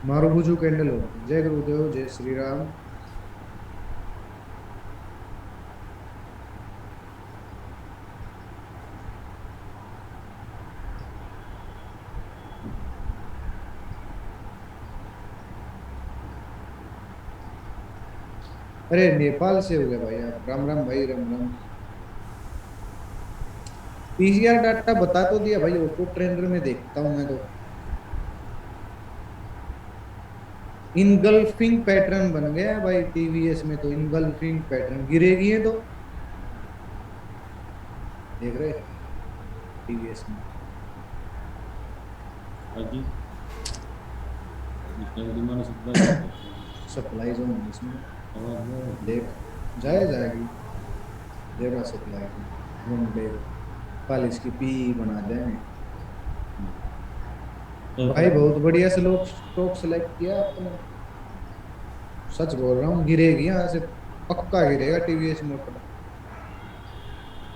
मारुबुजू candle होती है। जय गुरुदेव, जय श्री राम। अरे नेपाल से हो गया भाई आप। राम राम भाई, राम राम। पीसीआर डाटा बता तो दिया भाई, ऑटो ट्रेंडर में देखता हूँ मैं तो। इनगल्फिंग पैटर्न बन गया है भाई टीवीएस में तो। इनगल्फिंग पैटर्न गिरेगी है तो। देख रहे टीवीएस में। बाकी इसका डिमांड सप्लाई करते हैं। सप्लाई जोन है इसमें। आवाज में देख, जाए जाएगी। देगा सप्लाई को। घूम ले। कल इसकी पी बना देंगे। तो भाई बहुत बढ़िया से लोग स्टॉक सेलेक्ट किया आपने। सच बोल रहा हूँ, गिरेगी यहाँ से। पक्का गिरेगा टीवीएस मोटर,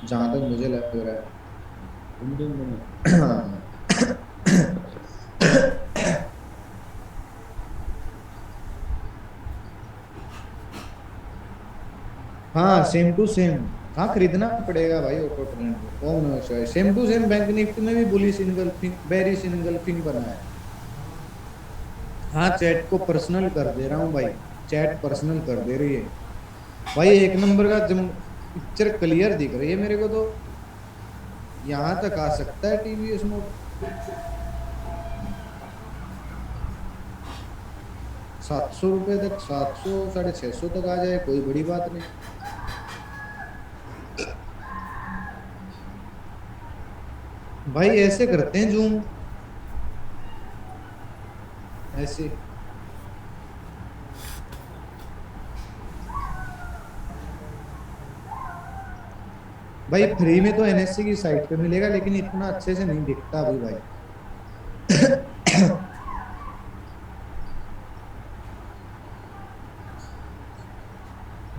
जहां तक मुझे लग रहा इंडियन बने है। हाँ, सेम टू सेम। हाँ, खरीदना पड़ेगा भाई ऑटो ट्रेंड को। कौन सा है same to same? Bank Nifty में भी बुलिश इनगल्फिंग, बेरिश इनगल्फिंग बना है। हाँ, चैट को पर्सनल कर दे रहा हूँ भाई। चैट पर्सनल कर दे रही है भाई। एक नंबर का जम पिक्चर क्लियर दिख रही है मेरे को तो। यहाँ तक आ सकता है टीवीएस मोटर। 700 रुपए तक, 700 650 तक आ जाए, कोई बड़ी बात नहीं। भाई ऐसे करते हैं जूम, ऐसे। भाई फ्री में तो एनएससी की साइट पे मिलेगा, लेकिन इतना अच्छे से नहीं दिखता अभी भाई।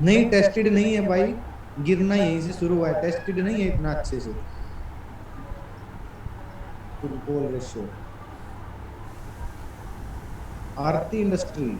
नहीं, टेस्टेड नहीं है भाई। गिरना यहीं से शुरू हुआ है, टेस्टेड नहीं है इतना अच्छे से। Football ratio. Aarti industry.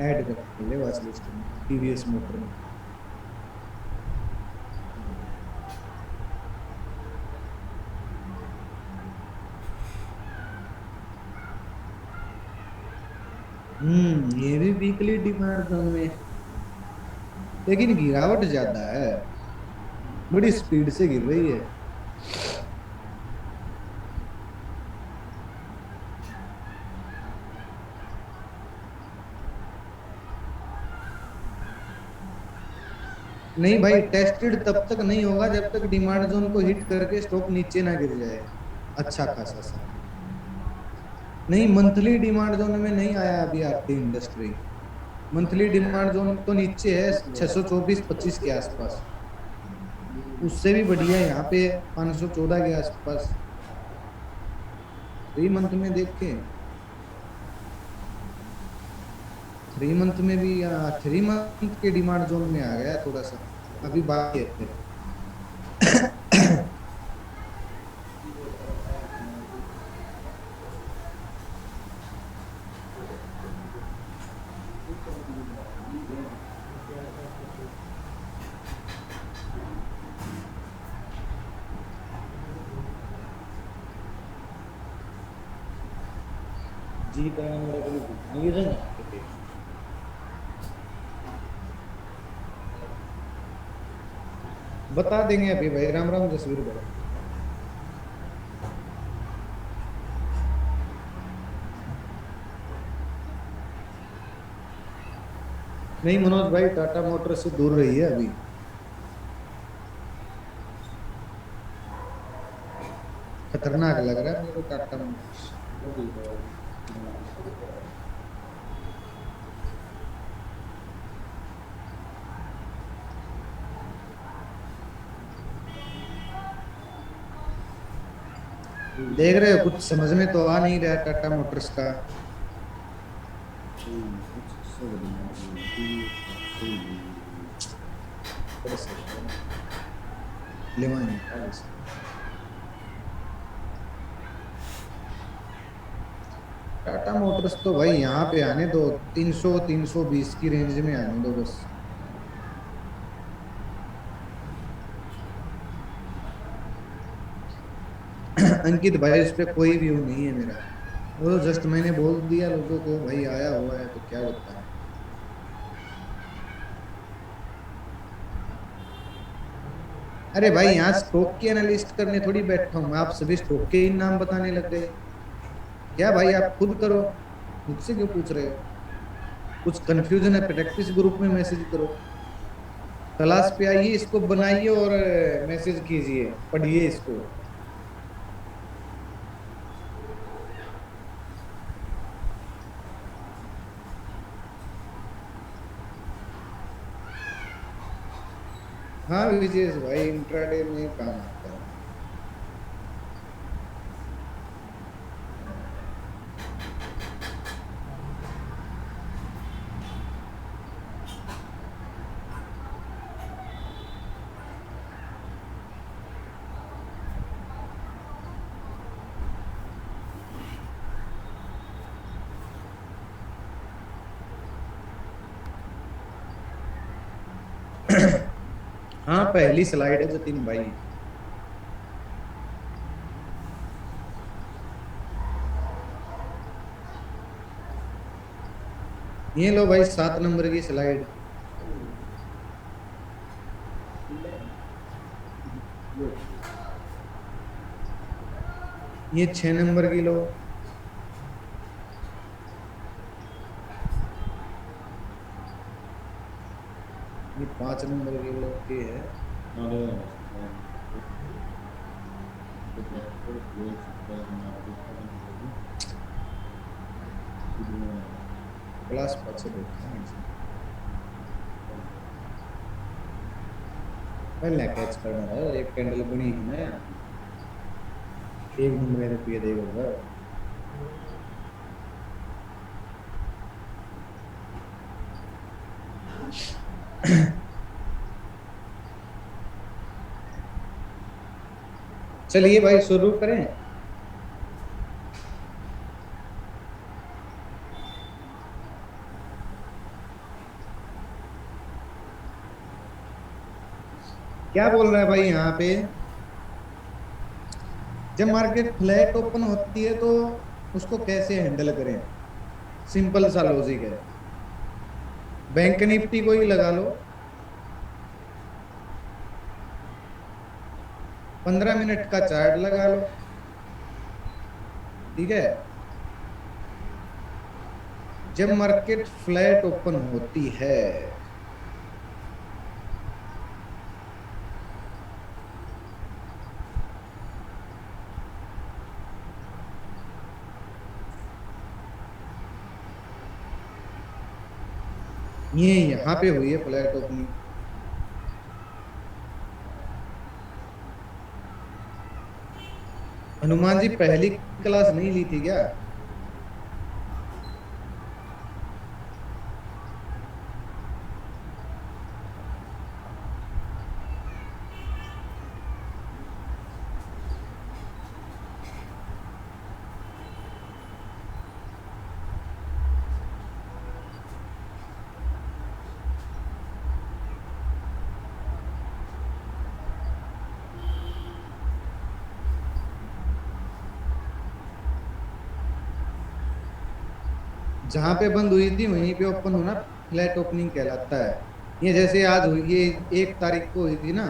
Add कर ले वाच लिस्ट में टीवीएस मोटर में। ये भी वीकली डिमांड जोन में, लेकिन गिरावट ज्यादा है। बड़ी स्पीड से गिर रही है। नहीं भाई, टेस्टेड तब तक नहीं होगा जब तक डिमांड जोन को हिट करके स्टॉक नीचे ना गिर जाए अच्छा खासा सा। नहीं, मंथली डिमांड जोन में नहीं आया अभी आरती इंडस्ट्री। मंथली डिमांड जोन तो नीचे है 624-25 के आसपास। उससे भी बढ़िया है यहाँ पे 514 के आसपास। 3 मंथ में देखें। 3 मंथ में भी, 3 मंथ के डिमांड जोन में आ गया थोड़ा सा। अभी बाकी है। जी कराने वाला कोई नहीं है ना। बता देंगे अभी भाई। राम राम जसवीर भाई। नहीं मनोज भाई, टाटा मोटर से दूर रही है अभी। खतरनाक लग रहा है मेरे को टाटा मोटर्स। देख रहे हो, कुछ समझ में तो आ नहीं रहा टाटा मोटर्स का। कैसे लेवाएंगे क्या वैसे? टाटा मोटर्स तो भाई यहाँ पे आने दो, 300 320 की रेंज में आने दो बस। अंकित भाई उस पर कोई व्यू नहीं है मेरा। वो तो जस्ट मैंने बोल दिया लोगों को भाई आया हुआ है तो क्या बताएं। अरे भाई यहाँ स्टॉक की एनालिस्ट करने थोड़ी बैठा हूँ मैं, आप सभी स्टॉक के ही नाम बताने लग गए। क्या भाई आप खुद करो, मुझसे क्यों पूछ रहे हो? कुछ कंफ्यूजन है प्रैक्टिस ग्रुप में मैसेज करो, क्लास पे आइए, इसको बनाइए और मैसेज कीजिए, पढ़िए इसको। हाँ विजेश भाई इंट्राडे में काम आता है। हाँ पहली स्लाइड है जतिन भाई। ये लो भाई 7 नंबर की स्लाइड। ये 6 नंबर की लो। ये 5 नंबर की लो, ये है। क्लास 5 से देखते हैं इसे। पहले कैच करना है, एक कैंडल बनी है ना, 1 नंबर रुपये देगा। चलिए भाई शुरू करें। क्या बोल रहा है भाई यहाँ पे? जब मार्केट फ्लैट ओपन होती है तो उसको कैसे हैंडल करें? सिंपल सा लॉजिक है, बैंक निफ्टी को ही लगा लो, 15 मिनट का चार्ट लगा लो, ठीक है। जब मार्केट फ्लैट ओपन होती है ये यहाँ पे हुई है फ्लैट ओपनिंग। हनुमान जी पहली क्लास नहीं ली थी क्या? जहां पे बंद हुई थी वहीं पे ओपन होना फ्लैट ओपनिंग कहलाता है। ये जैसे आज हुई, ये 1 तारीख को हुई थी ना।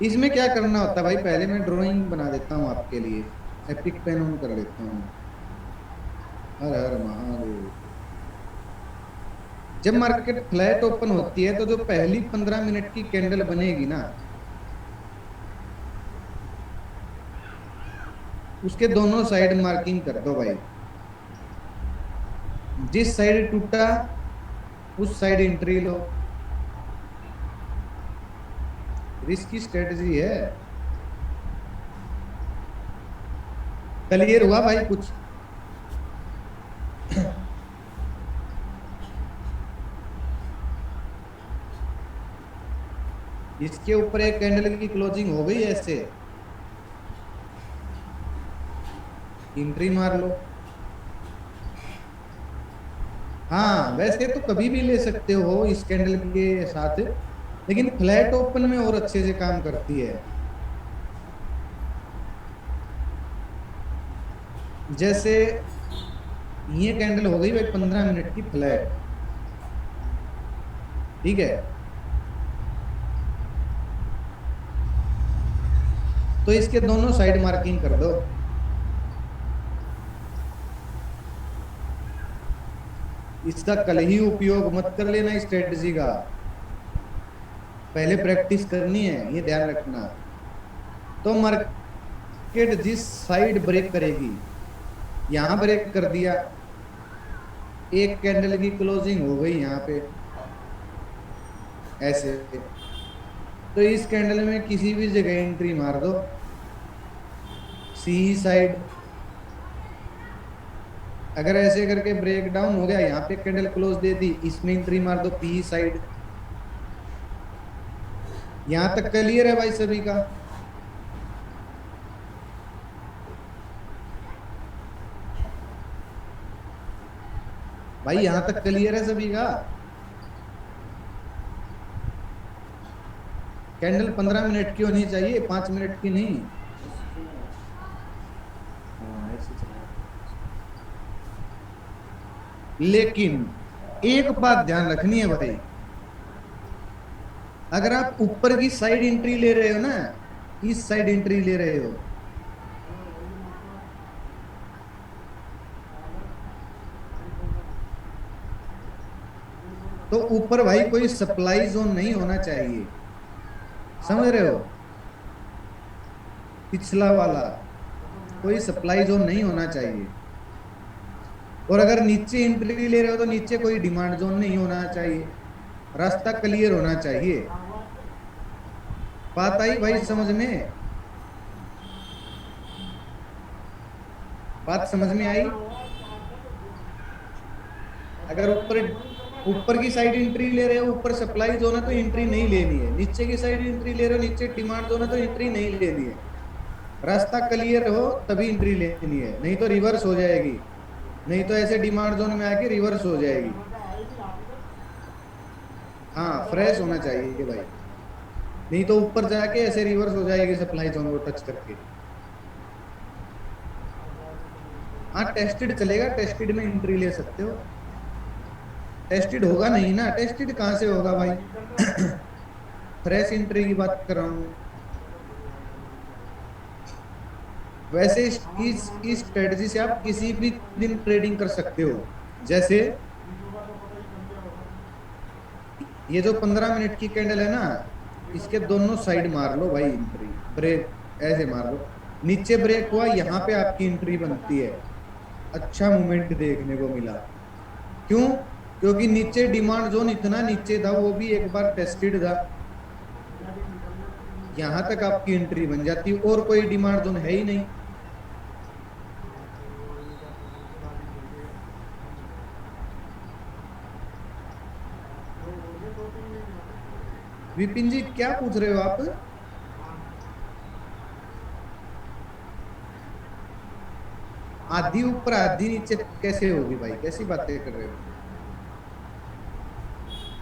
इसमें क्या करना होता है भाई, पहले मैं ड्राइंग बना देता हूँ आपके लिए, एपिक पेन ऑन कर लेता हूँ। हर हर महादेव। जब मार्केट फ्लैट ओपन होती है तो जो पहली 15 मिनट की कैंडल बनेगी ना, उसके दोनों साइड मार्किंग कर दो भाई। जिस साइड टूटा उस साइड एंट्री लो, रिस्की स्ट्रेटजी है। क्लियर हुआ भाई कुछ? इसके ऊपर एक कैंडल की क्लोजिंग हो गई ऐसे, एंट्री मार लो। हाँ वैसे तो कभी भी ले सकते हो इस कैंडल के साथ, लेकिन फ्लैट ओपन में और अच्छे से काम करती है। जैसे ये कैंडल हो गई भाई 15 मिनट की फ्लैट, ठीक है, तो इसके दोनों साइड मार्किंग कर दो। इसका कल ही उपयोग मत कर लेना इस स्ट्रेटजी का, पहले प्रैक्टिस करनी है, ये ध्यान रखना। तो मार्केट जिस साइड ब्रेक करेगी, यहां ब्रेक कर दिया, एक कैंडल की क्लोजिंग हो गई यहाँ पे ऐसे, तो इस कैंडल में किसी भी जगह एंट्री मार दो, सी साइड। अगर ऐसे करके ब्रेक डाउन हो गया, यहाँ पे कैंडल क्लोज दे दी, इसमें एंट्री मार दो पी साइड। यहां तक क्लियर है भाई सभी का? भाई यहां तक क्लियर है सभी का? कैंडल 15 मिनट की होनी चाहिए, 5 मिनट की नहीं। हाँ ऐसे चलेगा। लेकिन एक बात ध्यान रखनी है भाई, अगर आप ऊपर की साइड एंट्री ले रहे हो ना, इस साइड एंट्री ले रहे हो, तो ऊपर भाई कोई सप्लाई जोन नहीं होना चाहिए, समझ रहे हो? पिछला वाला कोई सप्लाई जोन नहीं होना चाहिए। और अगर नीचे एंट्री ले रहे हो तो नीचे कोई डिमांड जोन नहीं होना चाहिए, रास्ता क्लियर होना चाहिए। बात आई भाई समझ में? बात समझ में आई? अगर ऊपर ऊपर की साइड एंट्री ले रहे हो, ऊपर सप्लाई जोन है तो एंट्री नहीं लेनी है, नीचे की साइड एंट्री ले रहे हो, नीचे डिमांड जोन है तो एंट्री नहीं लेनी है। रास्ता क्लियर हो तभी एंट्री लेनी है, नहीं तो रिवर्स हो जाएगी, नहीं तो ऐसे डिमांड जोन में आके रिवर्स हो जाएगी। हाँ फ्रेश होना चाहिए भाई, नहीं तो ऊपर जाके ऐसे रिवर्स हो जाएगी सप्लाई जोन को टच करके। हाँ टेस्टेड चलेगा, टेस्टेड में एंट्री ले सकते हो। टेस्टेड होगा नहीं ना, टेस्टेड कहां से होगा भाई? फ्रेश एंट्री की बात कर रहा हूं। वैसे इस स्ट्रेटजी से आप किसी भी दिन ट्रेडिंग कर सकते हो। जैसे ये जो 15 मिनट की कैंडल है ना, इसके दोनों साइड मार लो भाई एंट्री, ब्रेक ऐसे मार लो, नीचे ब्रेक हुआ, यहाँ पे आपकी एंट्री बनती है। अच्छा मूवमेंट देखने को मिला, क्यों? क्योंकि नीचे डिमांड जोन इतना नीचे था, वो भी एक बार टेस्टेड था, यहां तक आपकी एंट्री बन जाती, और कोई डिमांड जोन है ही नहीं। विपिन जी क्या पूछ रहे हो आप? आधी ऊपर आधी नीचे कैसे होगी भाई, कैसी बातें कर रहे हो?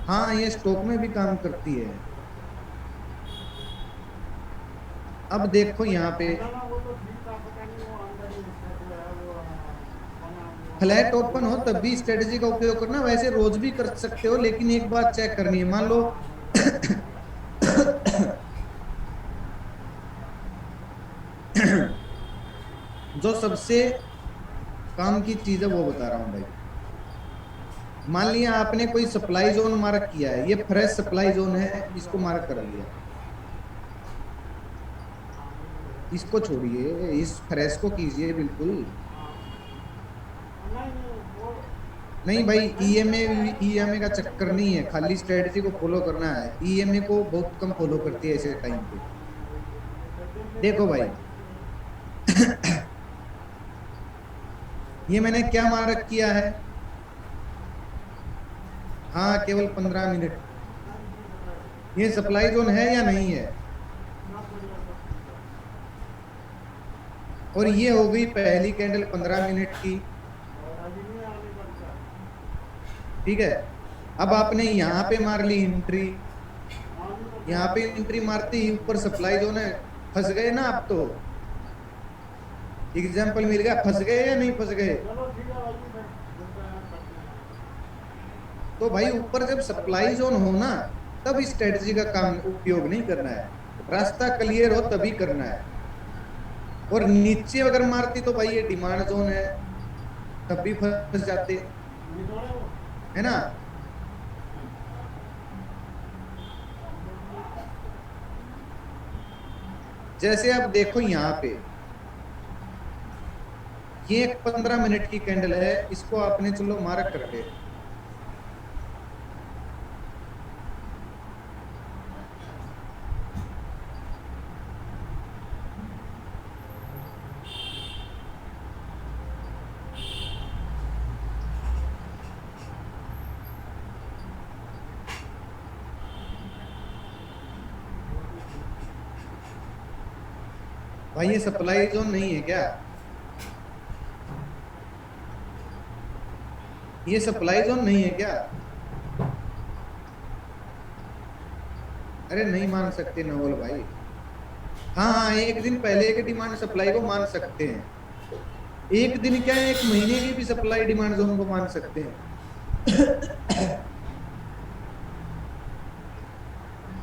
हाँ ये स्टॉक में भी काम करती है। अब देखो यहाँ पे फ्लैट ओपन हो तब भी स्ट्रेटेजी का उपयोग करना, वैसे रोज भी कर सकते हो, लेकिन एक बात चेक करनी है। मान लो जो सबसे काम की चीज है वो बता रहा हूं भाई। मान लिया आपने कोई सप्लाई जोन मार्क किया है, ये फ्रेश सप्लाई जोन है, इसको मार्क कर लिया, इसको छोड़िए, इस फ्रेश को कीजिए बिल्कुल। नहीं भाई ईएमए का चक्कर नहीं है, खाली स्ट्रेटजी को फॉलो करना है। ईएमए को बहुत कम फॉलो करती है ऐसे टाइम पे। देखो भाई ये मैंने क्या मार्क किया है? हाँ, केवल 15 मिनट। ये सप्लाई जोन है या नहीं है? और ये हो गई पहली कैंडल 15 मिनट की। ठीक है, अब आपने यहाँ पे मार ली एंट्री, यहाँ पे एंट्री मारते ही ऊपर सप्लाई जोन है, फंस गए ना आप? तो एग्जाम्पल मिल गया, फंस गए या नहीं फंस गए? तो भाई ऊपर जब सप्लाई जोन हो ना, तब इस स्ट्रेटजी का काम उपयोग नहीं करना है, रास्ता क्लियर हो तभी करना है। और नीचे अगर मारती तो भाई ये डिमांड जोन है, तब भी फंस जाते, है ना? जैसे आप देखो यहाँ पे ये एक 15 मिनट की कैंडल है, इसको आपने चलो मार्क कर ले। भाई ये सप्लाई जोन नहीं है क्या? ये सप्लाई जोन नहीं है क्या? अरे नहीं मान सकते नवल भाई। हाँ हाँ, एक दिन पहले के डिमांड सप्लाई को मान सकते हैं, एक दिन क्या है, एक महीने की भी सप्लाई डिमांड जोन को मान सकते हैं।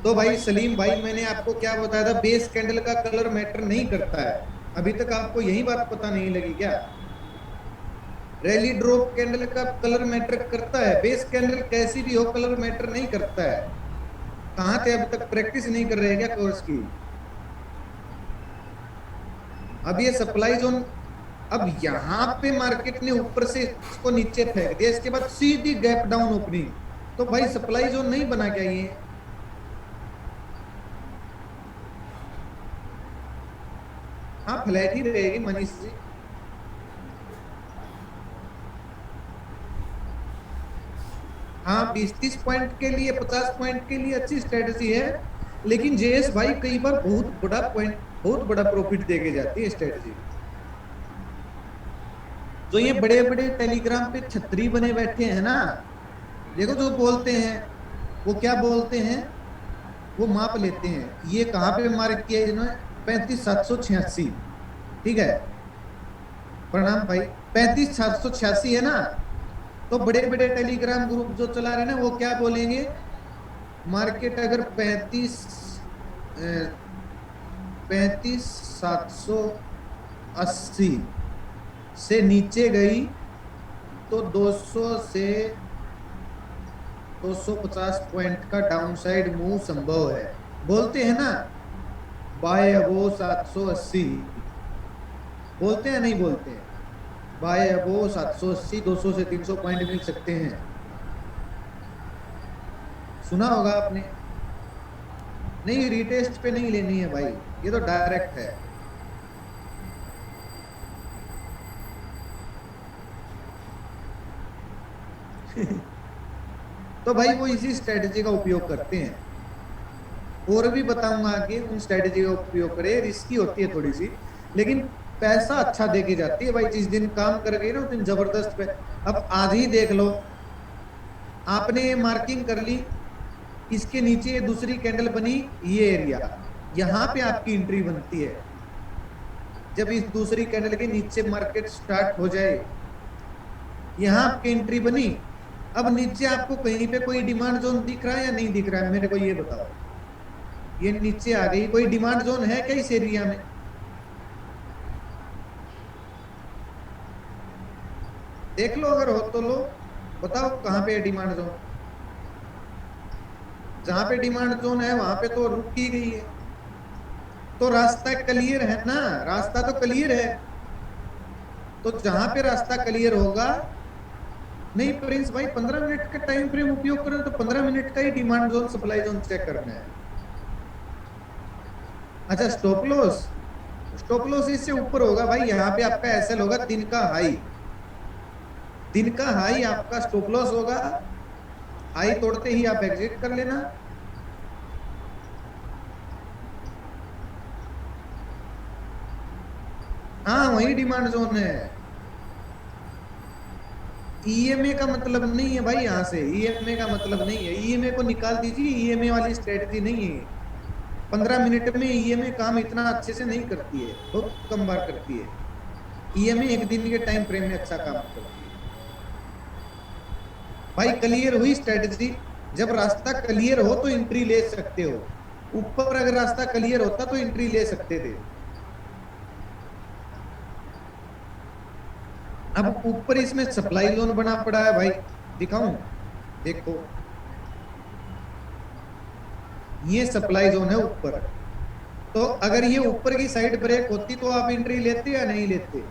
तो भाई सलीम भाई, मैंने आपको क्या बताया था, बेस कैंडल का कलर मैटर नहीं करता है। अभी तक आपको यही बात पता नहीं लगी क्या? रैली ड्रॉप कैंडल का कलर मैटर करता है, बेस कैंडल कैसी भी हो कलर मैटर नहीं करता है। कहां थे अभी तक, प्रैक्टिस नहीं कर रहे हैं क्या कोर्स की? अब ये सप्लाई जोन, अब यहां पे मार्केट ने ऊपर से इसको नीचे फेंक दिया, इसके बाद सीधी गैप डाउन ओपनिंग, तो भाई सप्लाई जोन नहीं बना क्या ये? हाँ, फ्लैट ही रहेगी मनीष जी। हाँ, 20-30 पॉइंट के लिए, 50 पॉइंट के लिए अच्छी स्ट्रेटजी है, लेकिन जेएस भाई कई बार बहुत बड़ा पॉइंट, बहुत बड़ा प्रॉफिट देके जाती है स्ट्रेटजी। जो ये बड़े बड़े टेलीग्राम पे छतरी बने बैठे हैं ना, देखो जो बोलते हैं, वो क्या बोलते हैं, वो माप लेते हैं। ये कहाँ पे मार्क किया है इन्होंने? 35,786। ठीक है, प्रणाम भाई। 35,786 है ना? तो बड़े बड़े टेलीग्राम ग्रुप जो चला रहे हैं ना, वो क्या बोलेंगे, मार्केट अगर 35,780 से नीचे गई तो 200 से 250 पॉइंट का डाउनसाइड मूव संभव है, बोलते हैं ना। बाय अबो 780 बोलते हैं, नहीं बोलते हैं? बाय अबो 780, 200 से 300 पॉइंट मिल सकते हैं, सुना होगा आपने। नहीं, रिटेस्ट पे नहीं लेनी है भाई, ये तो डायरेक्ट है। तो भाई वो इसी स्ट्रेटजी का उपयोग करते हैं, और भी बताऊंगा कि उन स्ट्रेटजी का उपयोग करें। रिस्की होती है थोड़ी सी, लेकिन पैसा अच्छा दे के जाती है भाई। जिस दिन काम कर गई ना उस दिन जबरदस्त पे। अब आधी देख लो, आपने मार्किंग कर ली, इसके नीचे दूसरी कैंडल बनी, ये एरिया, यहाँ पे आपकी एंट्री बनती है। जब इस दूसरी कैंडल के नीचे मार्केट स्टार्ट हो जाए, यहाँ आपकी एंट्री बनी। अब नीचे आपको कहीं पे कोई डिमांड जोन दिख रहा है या नहीं दिख रहा है, मेरे को ये बताओ। ये नीचे आ गई, कोई डिमांड जोन है क्या इस एरिया में? देख लो, अगर हो तो लो, बताओ कहाँ पे है डिमांड जोन। जहां पे डिमांड जोन है वहां पे तो रुक ही गई है, तो रास्ता क्लियर है ना, रास्ता तो क्लियर है। तो जहां पे रास्ता क्लियर होगा, नहीं प्रिंस भाई 15 मिनट का टाइम फ्रेम उपयोग करें तो 15 मिनट का ही demand zone supply zone check करना है। अच्छा, स्टॉप लॉस, स्टॉप लॉस इससे ऊपर होगा भाई, यहाँ पे आपका एसएल होगा दिन का हाई, दिन का हाई आपका स्टॉप लॉस होगा, हाई तोड़ते ही आप एग्जिट कर लेना। हाँ वही डिमांड जोन है। ईएमए का मतलब नहीं है भाई, यहां से ईएमए का मतलब नहीं है, ईएमए को निकाल दीजिए, ईएमए वाली स्ट्रेटजी नहीं है। 15 मिनट में ईएमए काम इतना अच्छे से नहीं करती है, बहुत कम बार करती है। ईएमए एक दिन के टाइम फ्रेम में अच्छा काम करती है। भाई क्लियर हुई स्ट्रेटजी, जब रास्ता क्लियर हो तो एंट्री ले सकते हो। ऊपर अगर रास्ता क्लियर होता तो एंट्री ले सकते थे। अब ऊपर इसमें सप्लाई जोन बना पड़ा है भाई, दिखाऊं? देखो ये सप्लाई जोन है ऊपर। तो अगर ये ऊपर की साइड ब्रेक होती तो आप एंट्री लेते या नहीं लेते?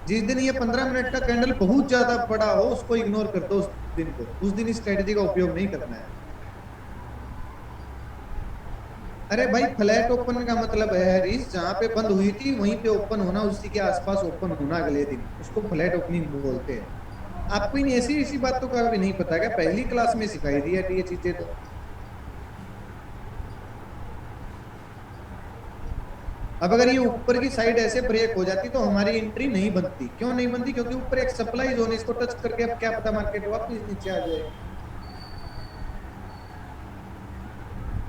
जिस दिन ये 15 मिनट का कैंडल बहुत ज्यादा बड़ा हो उसको इग्नोर कर दो, उस दिन को, उस दिन इस स्ट्रेटजी का उपयोग नहीं करना है। अरे भाई फ्लैट ओपन का मतलब है रिस, जहां पे बंद हुई थी वहीं पे ओपन होना, उसी के आसपास ओपन होना अगले दिन, उसको फ्लैट ओपनिंग बोलते हैं। आपको इन ऐसी ऐसी बातों का भी नहीं पता क्या? पहली क्लास में सिखाई दी है ये चीजें तो। अब अगर ये ऊपर की साइड ऐसे ब्रेक हो जाती तो हमारी एंट्री नहीं बनती। क्यों नहीं बनती? क्योंकि ऊपर एक सप्लाई जोन है, इसको टच करके अब क्या पता मार्केट वापस नीचे आ जाए।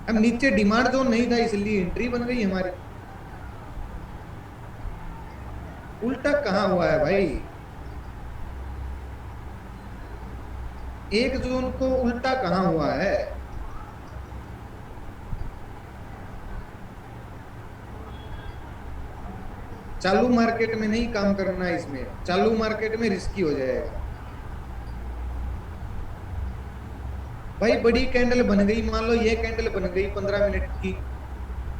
अब नीचे डिमांड जोन नहीं था इसलिए एंट्री बन गई हमारी। उल्टा कहाँ हुआ है भाई? एक जोन को उल्टा कहाँ हुआ है? चालू मार्केट में नहीं काम करना है, इसमें चालू मार्केट में रिस्की हो जाएगा। भाई बड़ी कैंडल बन गई, मान लो ये कैंडल बन गई 15 मिनट की,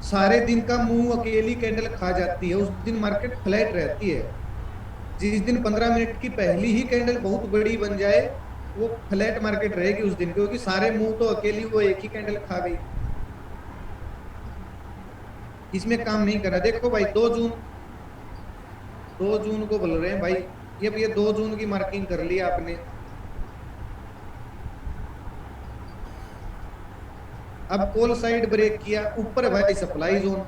सारे दिन का मुंह अकेली कैंडल खा जाती है, उस दिन मार्केट फ्लैट रहती है। जिस दिन 15 मिनट की पहली ही कैंडल बहुत बड़ी बन जाए वो फ्लैट मार्केट रहेगी उस दिन, क्योंकि सारे मुंह तो अकेली वो एक ही कैंडल खा गई। इसमें काम नहीं करा। देखो भाई 2 जून, 2 जून को बोल रहे हैं भाई, ये 2 जून की मार्किंग कर ली आपने। अब कॉल साइड ब्रेक किया, ऊपर भाई सप्लाई जोन,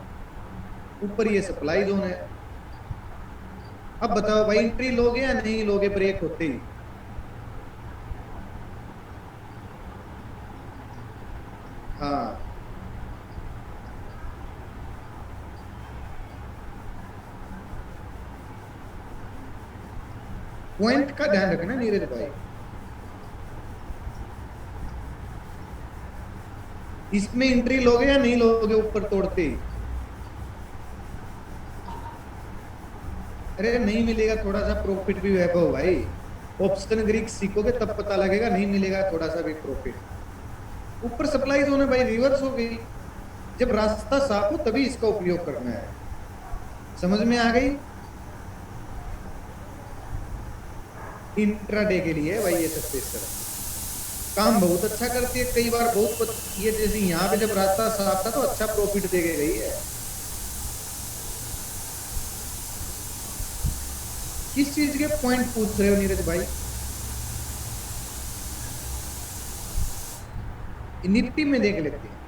ऊपर ये सप्लाई जोन है। अब बताओ भाई एंट्री लोगे या नहीं लोगे ब्रेक होते ही? हाँ पॉइंट का ध्यान रखना नीरज भाई, इसमें एंट्री लोगे या नहीं लोगे ऊपर तोड़ते ही? अरे नहीं मिलेगा थोड़ा सा प्रॉफिट भी वैभव भाई, ऑप्शन ग्रीक सीखोगे तब पता लगेगा, नहीं मिलेगा थोड़ा सा भी प्रॉफिट। ऊपर सप्लाई जोन है भाई, रिवर्स हो गई। जब रास्ता साफ हो तभी इसका उपयोग करना है। समझ में आ गई? इंट्राडे के लिए भाई ये सब स्पेशल काम बहुत अच्छा करती है, कई बार बहुत ये जैसे यहाँ पे जब रास्ता साफ था तो अच्छा प्रॉफिट दे के गई है। किस चीज के पॉइंट पूछ रहे हो नीरज भाई? निफ्टी में देख लेते हैं।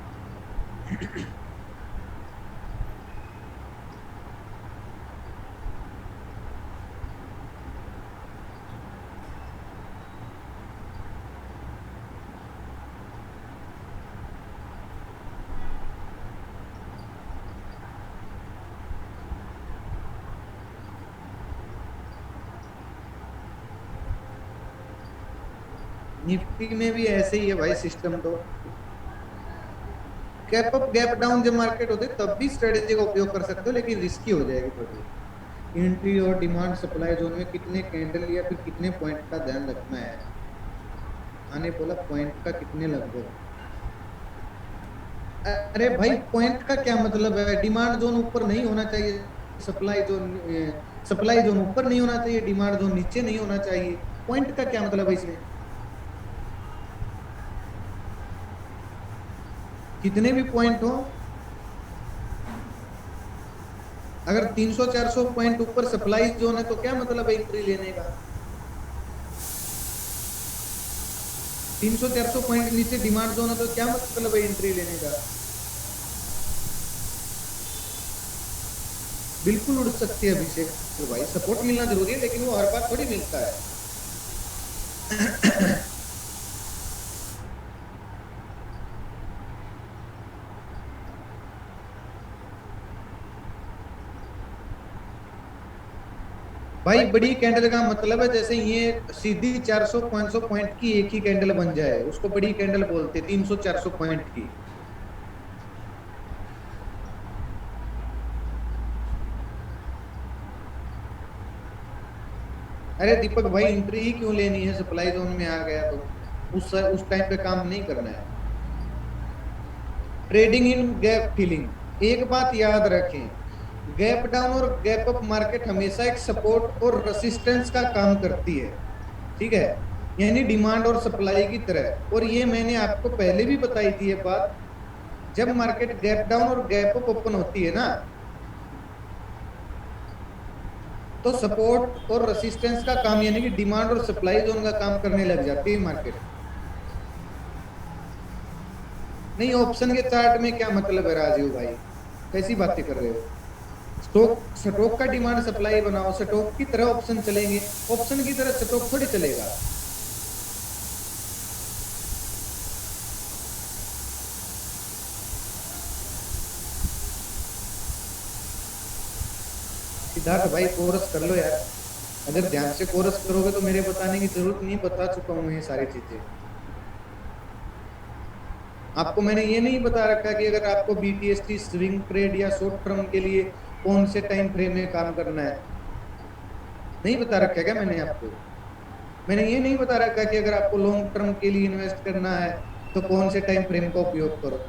निफ्टी में भी ऐसे ही है भाई सिस्टम तो। गैप अप गैप डाउन जब मार्केट होते तब भी स्ट्रेटेजी का उपयोग कर सकते हो, लेकिन रिस्की हो जाएगी थोड़ी। एंट्री और डिमांड सप्लाई जोन में कितने कैंडल या फिर कितने पॉइंट का ध्यान रखना है? आने बोला पॉइंट का कितने लगभग। अरे भाई पॉइंट का क्या मतलब है? डिमांड जोन ऊपर नहीं होना चाहिए, सप्लाई जोन ऊपर नहीं होना चाहिए, डिमांड जोन नीचे नहीं होना चाहिए। पॉइंट का क्या मतलब है इसमें? कितने भी पॉइंट हो, अगर 300-400 पॉइंट ऊपर सप्लाई जोन है तो क्या मतलब है एंट्री लेने का? 300-400 पॉइंट नीचे डिमांड जोन है तो क्या मतलब है एंट्री लेने का? बिल्कुल उड़ सकती है अभिषेक तो भाई, सपोर्ट मिलना जरूरी है लेकिन वो हर बार थोड़ी मिलता है। भाई बड़ी कैंडल का मतलब है जैसे ये सीधी 400-500 पॉइंट की एक ही कैंडल बन जाए उसको बड़ी कैंडल बोलते हैं, 300-400 पॉइंट की। अरे दीपक भाई एंट्री ही क्यों लेनी है? सप्लाई जोन में आ गया तो उस टाइम पे काम नहीं करना है। ट्रेडिंग इन गैप फिलिंग, एक बात याद रखें, गैप डाउन और गैप अप मार्केट हमेशा एक सपोर्ट और रेसिस्टेंस का काम करती है, ठीक है, यानी डिमांड और सप्लाई की तरह। और ये मैंने आपको पहले भी बताई थी ये बात, जब मार्केट गैप डाउन और गैप अप ओपन होती है ना तो सपोर्ट और रेसिस्टेंस का काम यानी कि डिमांड और सप्लाई जोन का काम करने लग जाती है मार्केट। नहीं, ऑप्शन के चार्ट में क्या मतलब है राजीव भाई, कैसी बातें कर रहे हो? स्टॉक स्टॉक का डिमांड सप्लाई बनाओ, स्टॉक की तरह ऑप्शन चलेंगे, ऑप्शन की तरह स्टॉक थोड़ी चलेगा। सिद्धार्थ भाई कोरस कर लो यार, अगर ध्यान से कोरस करोगे तो मेरे बताने की जरूरत नहीं, बता चुका हूँ ये सारी चीजें। आपको मैंने ये नहीं बता रखा कि अगर आपको बीटीएसटी स्विंग ट्रेड या शॉर्ट टर्म के लिए कौन से टाइम फ्रेम में काम करना है, नहीं बता रखा क्या मैंने आपको? मैंने ये नहीं बता रखा कि अगर आपको लॉन्ग टर्म के लिए इन्वेस्ट करना है तो कौन से टाइम फ्रेम का उपयोग करो।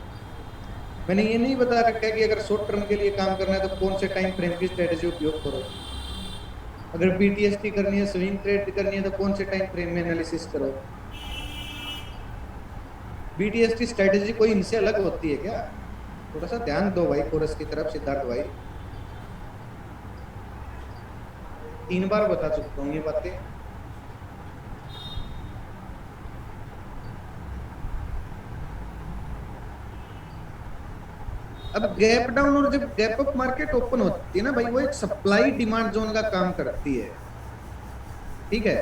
मैंने ये नहीं बता रखा कि अगर शॉर्ट टर्म के लिए काम करना है तो कौन से टाइम फ्रेम की स्ट्रेटेजी उपयोग करो। अगर बीटीएसटी करनी है, स्विंग ट्रेड करनी है तो कौन से टाइम फ्रेम में एनालिसिस करो। बीटीएसटी स्ट्रेटेजी कोई इनसे अलग होती है क्या? थोड़ा सा ध्यान दो भाई कोरस की तरफ सिद्धार्थ भाई, 3 बार बता चुका हूँ ये बातें। अब गैप डाउन और जब गैप अप मार्केट ओपन होती है ना भाई, वो एक सप्लाई डिमांड जोन का काम करती है, ठीक है।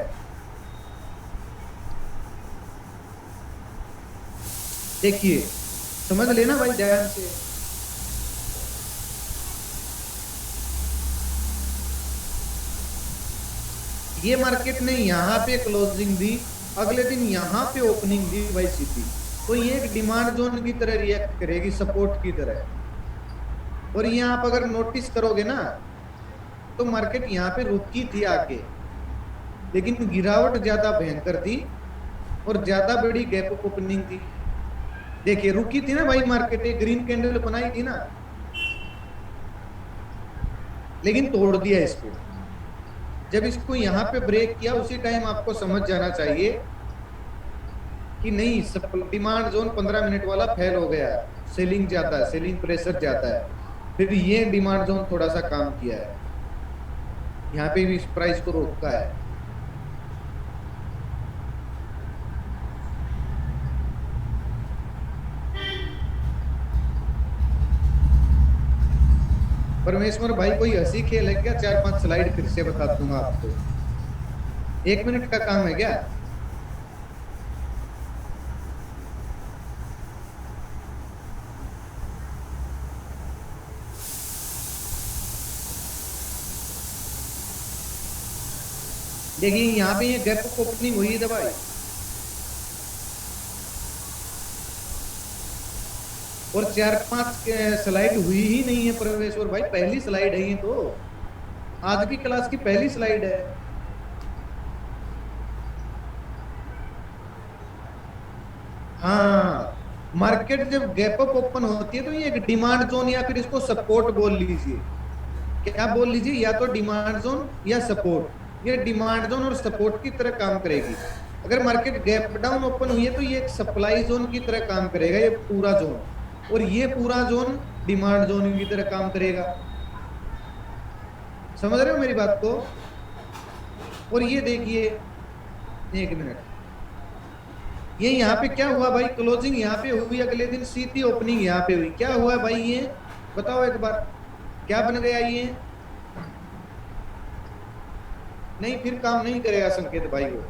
देखिए समझ लेना भाई ध्यान से, ये मार्केट ने यहाँ पे क्लोजिंग दी, अगले दिन यहाँ पे ओपनिंग दी भाई सीधी, तो ये एक डिमांड जोन की तरह रिएक्ट करेगी, सपोर्ट की तरह। और ये आप अगर नोटिस करोगे ना तो मार्केट यहाँ पे रुकी थी आके, लेकिन गिरावट ज्यादा भयंकर थी और ज्यादा बड़ी गैप ओपनिंग थी। देखिए रुकी थी ना भाई मार्केट, एक ग्रीन कैंडल बनाई थी ना, लेकिन तोड़ दिया इसको। जब इसको यहाँ पे ब्रेक किया उसी टाइम आपको समझ जाना चाहिए कि नहीं, डिमांड जोन 15 मिनट वाला फेल हो गया है, सेलिंग ज्यादा है, सेलिंग प्रेशर ज्यादा है। फिर ये डिमांड जोन थोड़ा सा काम किया है, यहाँ पे भी इस प्राइस को रोका है। परमेश्वर भाई कोई हंसी खेल है क्या? 4-5 स्लाइड फिर से बता दूंगा आपको, 1 मिनट का काम है क्या? देखिए यहाँ पे ये गैप ओपनिंग हुई है दवाई, और 4-5 स्लाइड हुई ही नहीं है परमेश्वर भाई, पहली स्लाइड है ये तो, आज की क्लास की पहली स्लाइड है। हाँ, मार्केट जब गैप अप ओपन होती है तो ये एक डिमांड जोन या फिर इसको सपोर्ट बोल लीजिए, क्या बोल लीजिए, या तो डिमांड जोन या सपोर्ट। ये डिमांड जोन और सपोर्ट की तरह काम करेगी। अगर मार्केट गैप डाउन ओपन हुई है तो ये एक सप्लाई जोन की तरह काम करेगा ये पूरा जोन, और ये पूरा जोन डिमांड जोन की तरह काम करेगा। समझ रहे हो मेरी बात को? और ये देखिए, एक मिनट, ये यहाँ पे क्या हुआ भाई, क्लोजिंग यहाँ पे हुई, अगले दिन सीधी ओपनिंग यहाँ पे हुई, क्या हुआ भाई ये बताओ एक बार, क्या बन गया ये? नहीं, फिर काम नहीं करेगा संकेत भाई वो।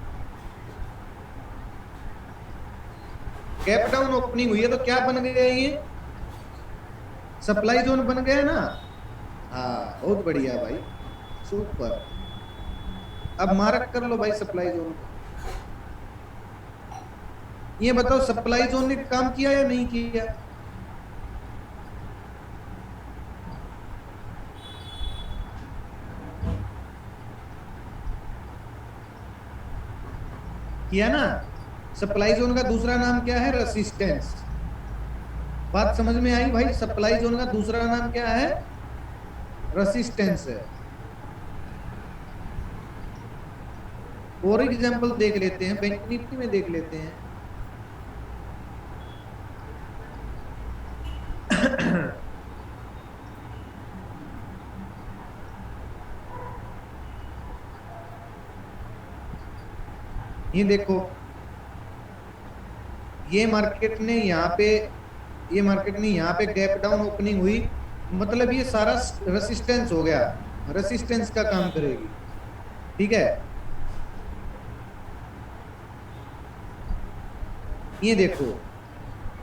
गैप डाउन ओपनिंग हुई है तो क्या बन गया ये? सप्लाई जोन बन गया ना। हाँ बहुत बढ़िया भाई, सुपर। अब मार्क कर लो भाई सप्लाई जोन को। ये बताओ सप्लाई जोन ने काम किया या नहीं किया? किया ना। सप्लाई जोन का दूसरा नाम क्या है? रेसिस्टेंस। बात समझ में आई भाई? सप्लाई जोन का दूसरा नाम क्या है? रेसिस्टेंस है। और एग्जांपल देख लेते हैं, बैंक निफ्टी में देख लेते हैं। ये देखो, ये मार्केट ने यहाँ पे, ये मार्केट ने यहाँ पे गैप डाउन ओपनिंग हुई, मतलब ये सारा रेसिस्टेंस हो गया, रेसिस्टेंस का काम करेगी। ठीक है, ये देखो,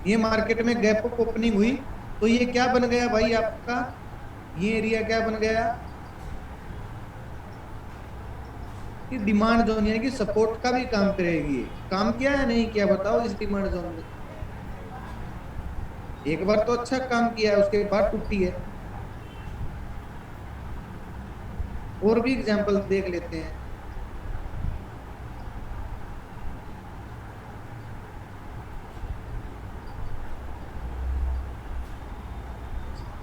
ये मार्केट में गैप अप ओपनिंग हुई तो ये क्या बन गया भाई आपका, ये एरिया क्या बन गया? कि डिमांड जोन, यानी कि सपोर्ट का भी काम करेगी। काम किया या नहीं किया बताओ इस डिमांड जोन में? एक बार तो अच्छा काम किया है, उसके बाद टूटी है। और भी एग्जांपल देख लेते हैं।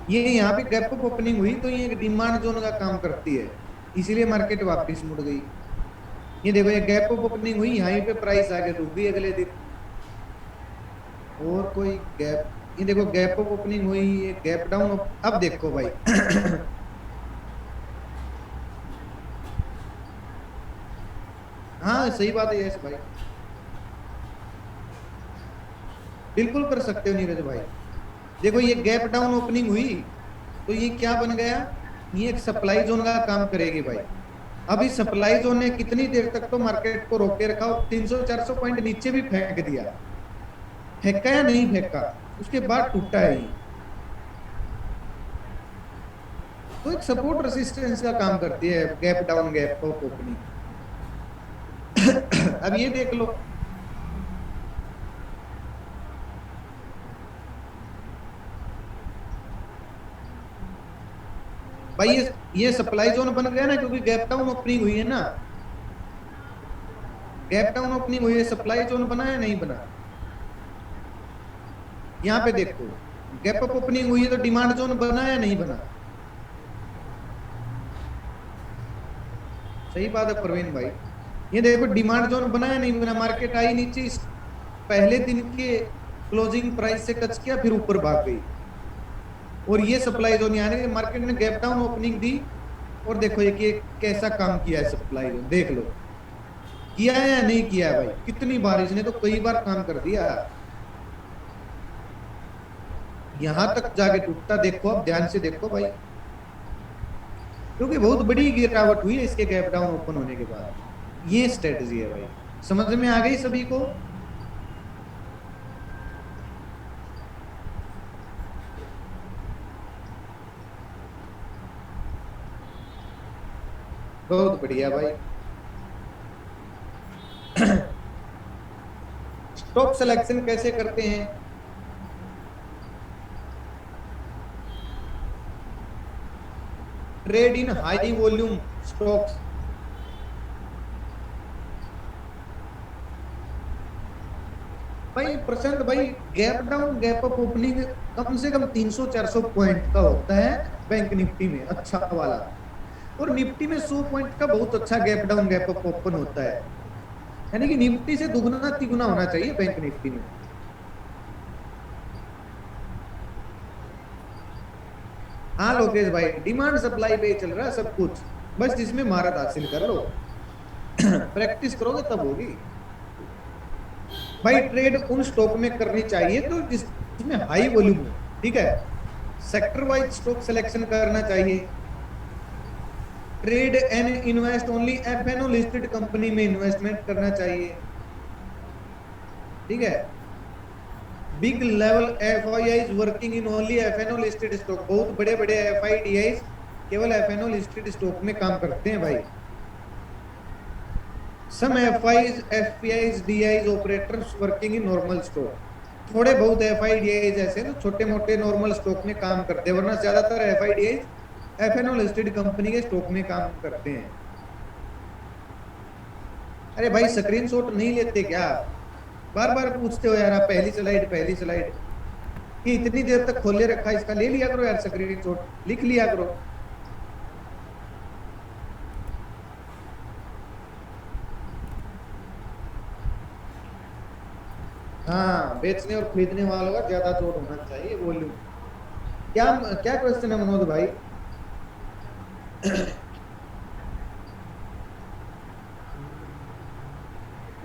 ये यहाँ पे गैप अप ओपनिंग हुई तो ये डिमांड जोन का काम करती है, इसीलिए मार्केट वापस मुड़ गई। ये देखो, ये गैप अप ओपनिंग हुई, यहीं पे प्राइस आगे रुक गई अगले दिन। और कोई गैप, ये देखो गैप अप ओपनिंग हुई, ये गैप डाउन। अब देखो भाई हाँ सही बात है यस भाई, बिल्कुल कर सकते हो नीरज भाई। देखो ये गैप डाउन ओपनिंग हुई तो ये क्या बन गया, ये एक सप्लाई जोन का काम करेगी भाई। अब इस सप्लाई जोन ने कितनी देर तक तो मार्केट को रोके रखा, 300-400 पॉइंट नीचे भी फेंक दिया, फेंका या नहीं फेंका, उसके बाद टूटा है ये। तो एक सपोर्ट रेसिस्टेंस का काम करती है gap down gap up opening. अब ये देख लो, भाई ये सप्लाई जोन बन गया ना, क्योंकि गैप डाउन ओपनिंग हुई है ना, गैप डाउन ओपनिंग हुई है, सप्लाई जोन बना या नहीं बना? यहाँ पे देखो, गैप अप ओपनिंग हुई है तो डिमांड जोन बना या नहीं बना? सही बात है प्रवीण भाई। ये देखो डिमांड जोन बना या नहीं बना? मार्केट आई नीचे, इस पहले दिन के क्लोजिंग प्राइस से टच किया, फिर ऊपर भाग गई। और ये सप्लाई जोन, यानी कि मार्केट ने गैप डाउन ओपनिंग दी, और देखो ये कैसा काम किया है सप्लाई जोन, देख लो किया है या नहीं किया है भाई? कितनी बार इसने तो कई बार काम कर दिया, यहां तक जाके टूटता। देखो अब ध्यान से देखो भाई, क्योंकि बहुत बड़ी गिरावट हुई है इसके गैप डाउन ओपन होने के बाद। ये स्ट्रेटजी है भाई, समझ में आ गई सभी को? बहुत बढ़िया भाई। स्टॉक सिलेक्शन कैसे करते हैं? Trade in high volume stocks. भाई प्रशांत भाई, gap down gap up opening कम से कम 300-400 पॉइंट का होता है बैंक निफ्टी में, अच्छा वाला। और निफ्टी में 100 पॉइंट का बहुत अच्छा gap down gap up open होता है, यानी कि निफ्टी से दुगना तिगुना होना चाहिए बैंक निफ्टी में। हाँ लोकेश भाई, डिमांड सप्लाई पे चल रहा है सब कुछ। बस इसमें महारत हासिल कर लो, प्रैक्टिस करोगे तब होगी भाई। ट्रेड उन स्टॉक में करनी चाहिए तो जिसमें हाई वॉल्यूम हो, ठीक है। सेक्टर वाइज स्टॉक सिलेक्शन करना चाहिए। Trade and invest only F N O listed company में इन्वेस्टमेंट करना चाहिए, ठीक है। Big level FIIs working in only F N O listed stock, बहुत बड़े बड़े एफआईडीआईज केवल एफएनओ लिस्टेड स्टॉक में काम करते हैं भाई। Some FIs FPIs DIs operators working in normal stock, थोड़े बहुत एफआईडीआईज ऐसे तो छोटे मोटे नॉर्मल स्टॉक में काम करते हैं, वरना ज्यादातर एफआईडीआईज एफएनओ लिस्टेड कंपनी के स्टॉक में काम करते हैं। अरे भाई स्क्रीनशॉट नहीं लेते क्या, बार बार पूछते हो यार आप, पहली स्लाइड कि इतनी देर तक खोले रखा, इसका ले लिया करो यार स्क्रीनशॉट, लिख लिया करो। हाँ, बेचने और खरीदने वालों का ज्यादा चोट होना चाहिए वॉल्यूम। क्या क्या क्वेश्चन है मनोज भाई?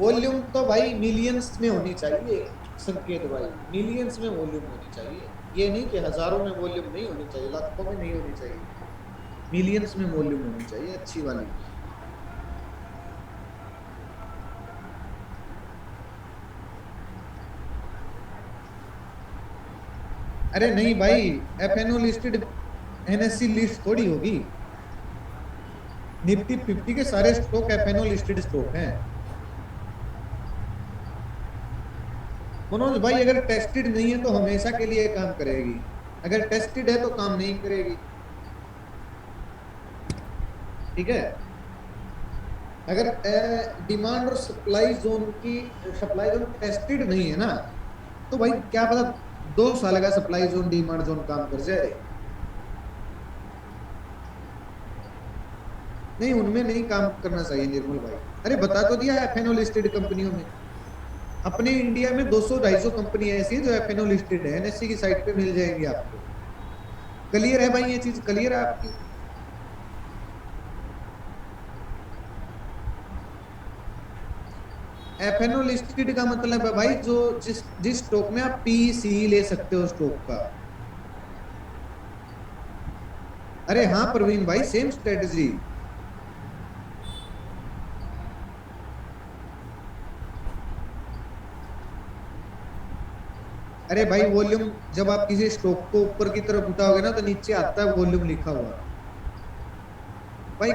वॉल्यूम तो भाई मिलियंस में होनी चाहिए संकेत भाई, मिलियंस में वॉल्यूम होनी चाहिए। ये नहीं कि हजारों में वॉल्यूम नहीं होनी चाहिए, लाखों में नहीं होनी चाहिए, मिलियंस में वॉल्यूम होनी चाहिए अच्छी वाली। अरे नहीं भाई, एफएनओ लिस्टेड एनएससी लिस्ट थोड़ी होगी, निफ्टी 50 के सारे स्टॉक एफएनओ लिस्टेड स्टॉक हैं मनोज भाई। अगर टेस्टेड नहीं है तो हमेशा के लिए काम करेगी, अगर टेस्टेड है तो काम नहीं करेगी, ठीक है। अगर डिमांड और सप्लाई जोन की, सप्लाई जोन टेस्टेड नहीं है ना, तो भाई क्या पता 2 साल का सप्लाई जोन डिमांड जोन काम कर जाए। नहीं, उनमें नहीं काम करना चाहिए निर्मल भाई। अरे बता तो दिया एफएनओ लिस्टेड कंपनियों में, अपने इंडिया में 200-250 कंपनी ऐसी है जो एफएनओ लिस्टेड है, एनएससी की साइट पे मिल जाएंगी आपको। क्लियर है भाई, ये चीज क्लियर है आपकी? एफएनओ लिस्टेड का मतलब है भाई जो जिस स्टॉक में आप पीसी ले सकते हो स्टॉक का। अरे हाँ प्रवीण भाई, सेम स्ट्रेटजी। अरे भाई वॉल्यूम, जब आप किसी स्टॉक को ऊपर की तरफ उठाओगे ना तो नीचे आता है वॉल्यूम लिखा हुआ। भाई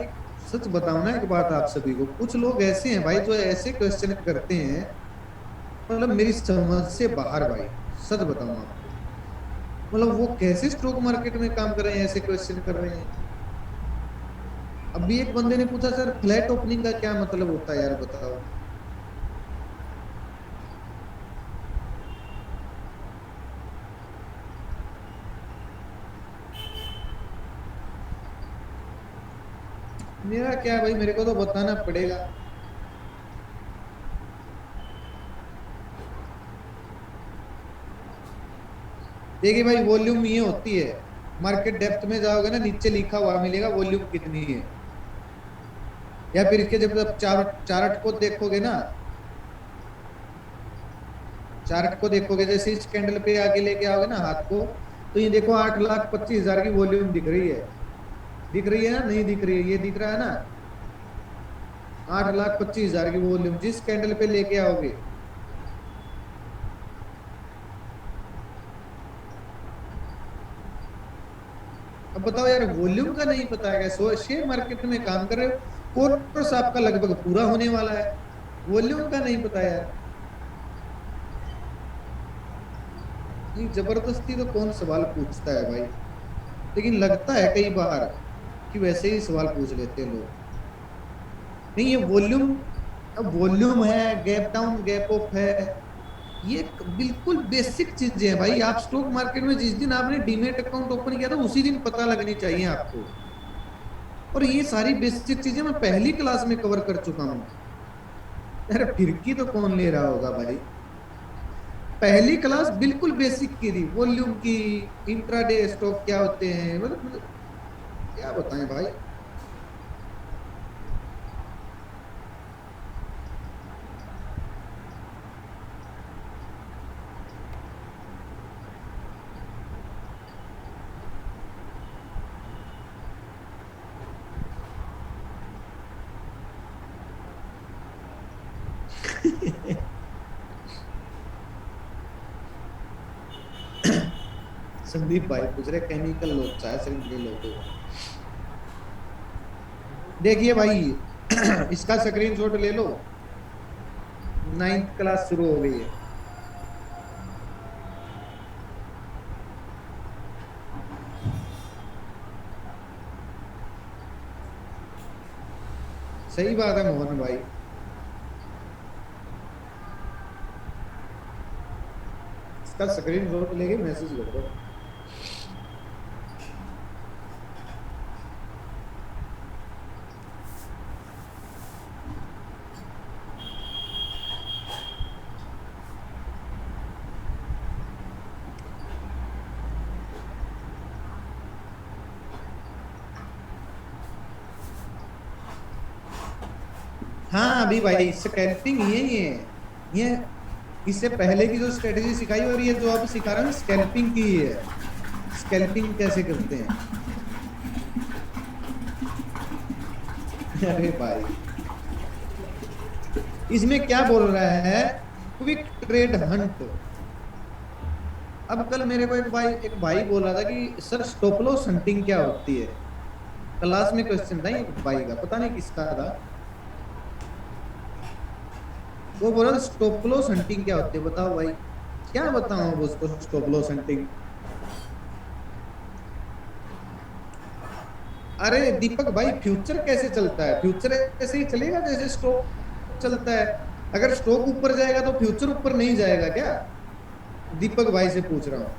सच बताओ ना एक बात आप सभी को, कुछ लोग ऐसे हैं भाई जो ऐसे क्वेश्चन करते हैं, मतलब मेरी समझ से बाहर भाई, सच बताऊं आपको। मतलब वो कैसे स्टॉक मार्केट में काम कर रहे हैं, ऐसे क्वेश्चन कर रहे हैं। अभी एक बंदे ने पूछा सर फ्लैट ओपनिंग का क्या मतलब होता है यार बताओ। मेरा क्या भाई, मेरे को तो बताना पड़ेगा। देखिए भाई वॉल्यूम ये होती है, मार्केट डेप्थ में जाओगे ना नीचे लिखा हुआ मिलेगा वॉल्यूम कितनी है, या फिर इसके जब आप चार्ट को देखोगे ना, चार्ट को देखोगे जैसे इस कैंडल पे आगे लेके आओगे ना हाथ को, तो ये देखो 8,25,000 की वॉल्यूम दिख रही है, दिख रही है ना, नहीं दिख रही है, ये दिख रहा है ना 8,25,000 की वॉल्यूम जिस कैंडल पे लेके आओगे। अब बताओ यार, वॉल्यूम का नहीं पता है क्या? शेयर मार्केट में काम कर रहे हो, कोर्स आपका लगभग पूरा होने वाला है, वॉल्यूम का नहीं पता यार। नहीं, जबरदस्ती तो कौन सवाल पूछता है भाई, लेकिन लगता है कई बार कि वैसे ही सवाल पूछ लेते हैं लोग। नहीं, ये वॉल्यूम, अब वॉल्यूम है, गैप डाउन गैप अप है, ये बिल्कुल बेसिक चीजें हैं भाई। आप स्टॉक मार्केट में जिस दिन आपने डीमेट अकाउंट ओपन किया था उसी दिन पता लगनी चाहिए आपको, और ये सारी बेसिक चीजें मैं पहली क्लास में कवर कर चुका हूं। अरे फिरकी तो कौन ले रहा होगा भाई, पहली क्लास बिल्कुल बेसिक की थी, वॉल्यूम की, इंट्राडे स्टॉक क्या होते हैं, मतलब क्या बताएं भाई। संदीप भाई पूछ रहे केमिकल लोचा है शरीर के लोगों को। देखिए भाई इसका स्क्रीनशॉट ले लो, 9th क्लास शुरू हो गई है। सही बात है मोहन भाई। इसका स्क्रीनशॉट लेके मैसेज कर दो। हाँ अभी भाई स्कैल्पिंग यही है, ये इससे पहले की जो स्ट्रेटेजी सिखाई और ये जो आप सिखा रहे हैं स्कैल्पिंग की ही है। स्कैल्पिंग कैसे करते हैं। अरे भाई इसमें क्या बोल रहा है, क्विक ट्रेड हंट। अब कल मेरे को एक भाई बोल रहा था कि सर स्टॉप लॉस हंटिंग क्या होती है। क्लास में क्वेश्चन था एक भाई का, पता नहीं किसका था। वो बोल रहा स्टॉप लॉस हंटिंग क्या होती है, बताओ भाई। क्या बताऊं अब उसको स्टॉप लॉस हंटिंग। अरे दीपक भाई फ्यूचर कैसे चलता है, फ्यूचर ऐसे ही चलेगा जैसे स्टॉक चलता है। अगर स्टॉक ऊपर जाएगा तो फ्यूचर ऊपर नहीं जाएगा क्या, दीपक भाई से पूछ रहा हूं।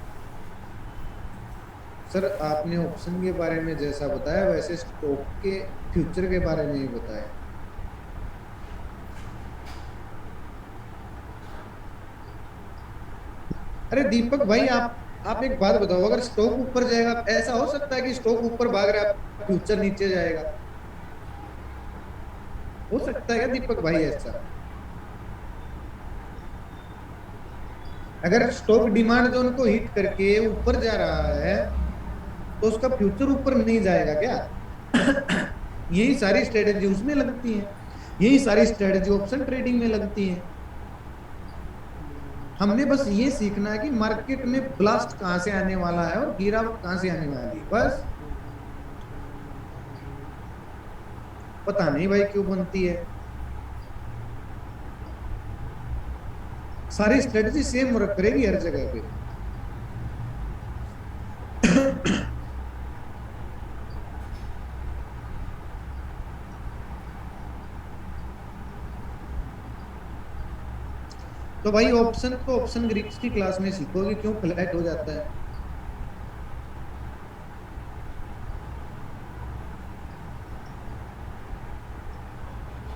सर आपने ऑप्शन के बारे में जैसा बताया वैसे स्टॉक के फ्यूचर के बारे में ही बताया। अरे दीपक भाई आप एक बात बताओ, अगर स्टॉक ऊपर जाएगा ऐसा हो सकता है कि स्टॉक ऊपर भाग रहा है फ्यूचर नीचे जाएगा, हो सकता है क्या दीपक भाई ऐसा। अगर स्टॉक डिमांड जोन को हिट करके ऊपर जा रहा है तो उसका फ्यूचर ऊपर नहीं जाएगा क्या। यही सारी स्ट्रेटेजी उसमें लगती है, यही सारी स्ट्रेटेजी ऑप्शन ट्रेडिंग में लगती है। हमने बस ये सीखना है कि मार्केट में ब्लास्ट कहां से आने वाला है और गिरावट कहां से आने वाली है, बस। पता नहीं भाई क्यों बनती है, सारी स्ट्रेटजी सेम वर्क करेगी हर जगह पे। तो भाई ऑप्शन तो ऑप्शन ग्रीक्स की क्लास में सीखोगे क्यों फ्लैट हो जाता है।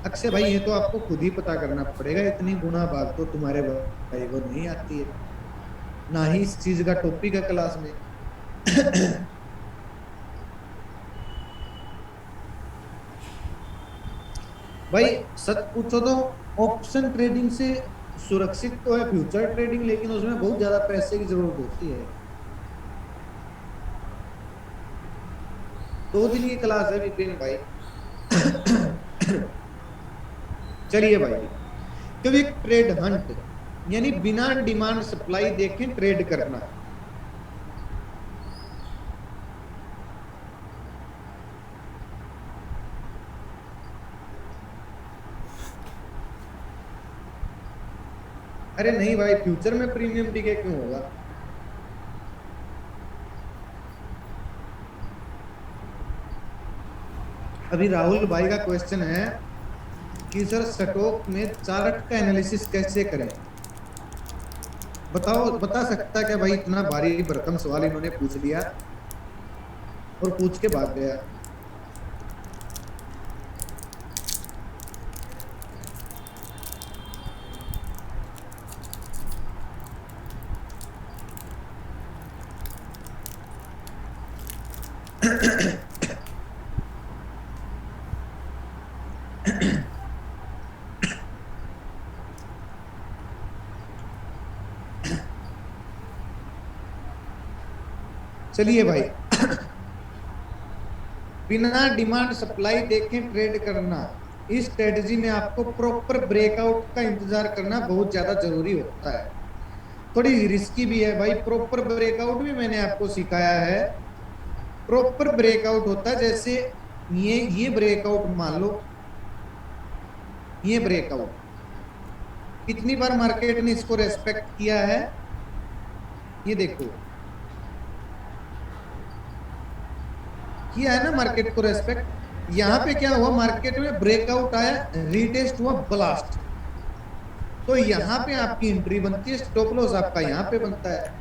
अक्षय भाई ये तो आपको खुद ही पता करना पड़ेगा, इतनी गुना भाग तो तुम्हारे भाई को नहीं आती है, ना ही इस चीज का टॉपिक है क्लास में। भाई सच पूछो तो ऑप्शन ट्रेडिंग से सुरक्षित तो है फ्यूचर ट्रेडिंग, लेकिन उसमें बहुत ज्यादा पैसे की जरूरत होती है। 2 दिन की क्लास है विपिन भाई। चलिए भाई, क्विक ट्रेड हंट यानी बिना डिमांड सप्लाई देखे ट्रेड करना। अरे नहीं भाई फ्यूचर में प्रीमियम टिके क्यों होगा। अभी राहुल भाई का क्वेश्चन है कि सर स्टॉक में चार्ट का एनालिसिस कैसे करें, बताओ। बता सकता क्या भाई, इतना भारी भरकम सवाल इन्होंने पूछ लिया और पूछ के भाग गया। चलिए भाई, बिना डिमांड सप्लाई देखे ट्रेड करना। इस स्ट्रेटजी में आपको प्रॉपर ब्रेकआउट का इंतजार करना बहुत ज्यादा जरूरी होता है, थोड़ी रिस्की भी है भाई। प्रॉपर ब्रेकआउट भी मैंने आपको सिखाया है। प्रॉपर ब्रेकआउट होता है जैसे ये ब्रेकआउट मान लो, ये ब्रेकआउट कितनी बार मार्केट ने इसको रेस्पेक्ट किया है, ये देखो किया है ना मार्केट को रेस्पेक्ट। यहां पे क्या हुआ, मार्केट में ब्रेकआउट आया, रीटेस्ट हुआ, ब्लास्ट, तो यहां पे आपकी एंट्री बनती है, स्टॉप लॉस आपका यहां पे बनता है।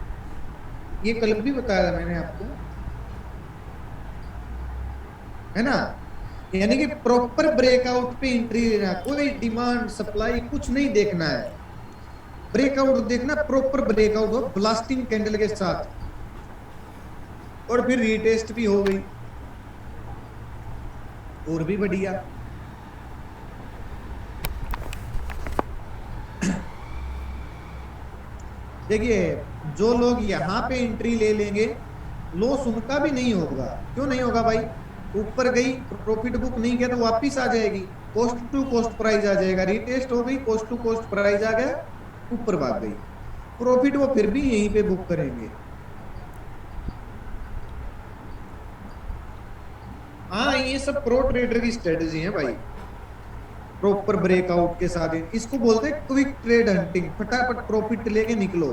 ये कल भी बताया था मैंने आपको, है ना। यानी कि प्रॉपर ब्रेकआउट पे एंट्री लेना, कोई डिमांड सप्लाई कुछ नहीं देखना है, ब्रेकआउट देखना, प्रॉपर ब्रेकआउट हो ब्लास्टिंग कैंडल के साथ, और फिर रीटेस्ट भी हो गई, और भी बढ़िया। देखिए जो लोग यहाँ पे एंट्री ले लेंगे, लॉस उनका भी नहीं होगा। क्यों नहीं होगा भाई, ऊपर गई, प्रॉफिट बुक नहीं किया तो वापिस आ जाएगी, कॉस्ट टू कॉस्ट प्राइस आ जाएगा, रीटेस्ट हो गई, कॉस्ट टू कॉस्ट प्राइस आ गया, ऊपर भाग गई, प्रॉफिट वो फिर भी यहीं पे बुक करेंगे। हाँ ये सब प्रो ट्रेडर की स्ट्रेटजी है भाई, प्रॉपर ब्रेकआउट के साथ। इसको बोलते हैं क्विक ट्रेड हंटिंग, फटाफट प्रॉफिट लेके निकलो।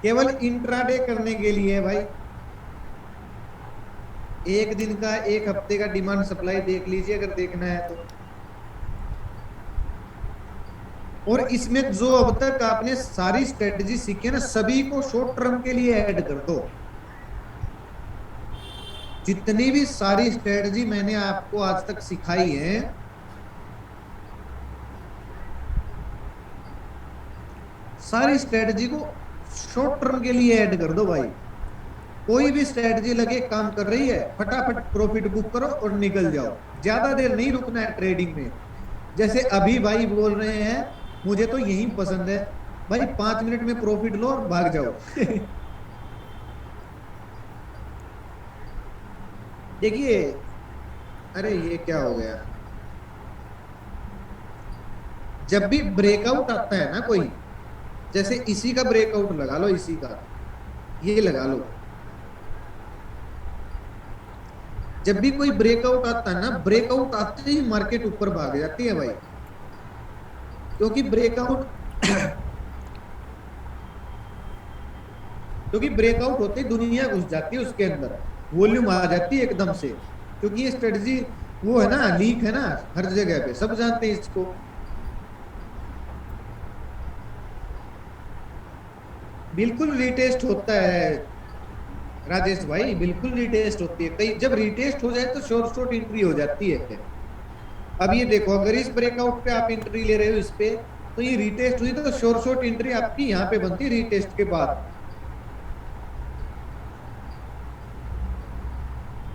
केवल इंट्राडे करने के लिए भाई, एक दिन का, एक हफ्ते का डिमांड सप्लाई देख लीजिए अगर देखना है तो। और इसमें जो अब तक आपने सारी स्ट्रेटजी सीखी है ना, सभी को शॉर्ट टर्म के लिए ऐड कर दो। जितनी भी सारी स्ट्रेटजी मैंने आपको आज तक सिखाई है, सारी स्ट्रेटजी को शॉर्ट टर्म के लिए ऐड कर दो भाई। कोई भी स्ट्रेटजी लगे काम कर रही है, फटाफट प्रॉफिट बुक करो और निकल जाओ, ज्यादा देर नहीं रुकना है ट्रेडिंग में। जैसे अभी भाई बोल रहे हैं मुझे तो यही पसंद है, भाई 5 मिनट में प्रॉफिट लो और भाग जाओ। देखिए, अरे ये क्या हो गया, जब भी ब्रेकआउट आता है ना कोई, जैसे इसी का ब्रेकआउट लगा लो, इसी का ये लगा लो, जब भी कोई ब्रेकआउट आता है ना, ब्रेकआउट आते ही मार्केट ऊपर भाग जाती है भाई, क्योंकि ब्रेकआउट क्योंकि ब्रेकआउट होते ही दुनिया घुस जाती है उसके अंदर, वॉल्यूम आ जाती है एकदम से, क्योंकि ये स्ट्रेटजी वो है ना, लीक है ना हर जगह पे, सब जानते हैं इसको। बिल्कुल रिटेस्ट होता है राजेश भाई, बिल्कुल रिटेस्ट होती है, कई जब रिटेस्ट हो जाए तो शॉर्ट एंट्री हो जाती है। अब ये देखो, अगर इस ब्रेकआउट पे आप एंट्री ले रहे हो इस पे, तो ये रिटेस्ट हुई तो शॉर्ट एंट्री आपकी यहाँ पे बनती है रिटेस्ट के बाद,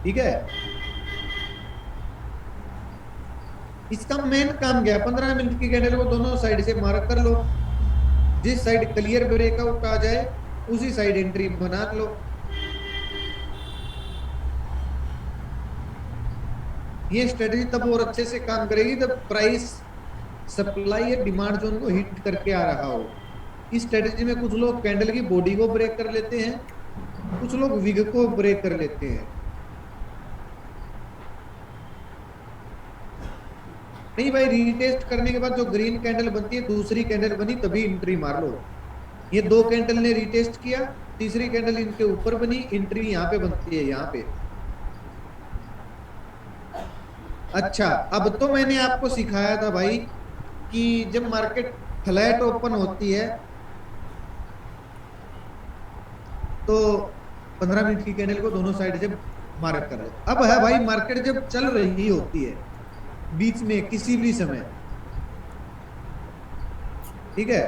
ठीक है। इसका मेन काम क्या है, 15 मिनट की कैंडल को दोनों साइड से मार्क कर लो, जिस साइड क्लियर ब्रेकआउट आ जाए उसी साइड एंट्री बना लो। ये स्ट्रेटजी तब और अच्छे से काम करेगी जब प्राइस सप्लाई या डिमांड जोन को हिट करके आ रहा हो। इस स्ट्रेटजी में कुछ लोग कैंडल की बॉडी को ब्रेक कर लेते हैं, कुछ लोग विग को ब्रेक कर लेते हैं। नहीं भाई, रीटेस्ट करने के बाद जो ग्रीन कैंडल बनती है, दूसरी कैंडल बनी तभी एंट्री मार लो। ये 2 कैंडल ने रीटेस्ट किया, तीसरी कैंडल इनके ऊपर बनी, एंट्री यहाँ पे बनती है, यहाँ पे। अच्छा, अब तो मैंने आपको सिखाया था भाई कि जब मार्केट फ्लैट ओपन होती है तो 15 मिनट की कैंडल को दोनों साइड से मार्क कर लो। अब है भाई, मार्केट जब चल रही होती है बीच में किसी भी समय, ठीक है,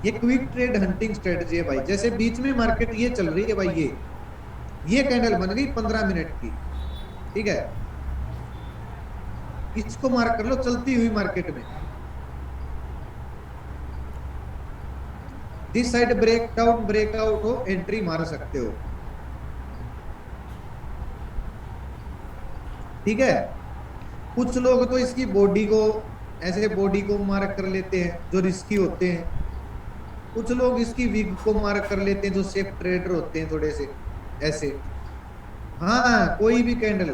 ये क्विक ट्रेड हंटिंग स्ट्रेटजी है भाई। जैसे बीच में मार्केट ये चल रही है भाई, ये कैंडल बन गई 15 मिनट की, ठीक है, इसको मार्क कर लो चलती हुई मार्केट में। जिस साइड ब्रेकआउट हो एंट्री मार सकते हो। ठीक है। कुछ लोग तो इसकी बॉडी को, ऐसे बॉडी को मार्क कर लेते हैं जो रिस्की होते हैं। कुछ लोग इसकी विग को मार्क कर लेते हैं जो सेफ ट्रेडर होते हैं थोड़े से ऐसे। हाँ, कोई भी कैंडल।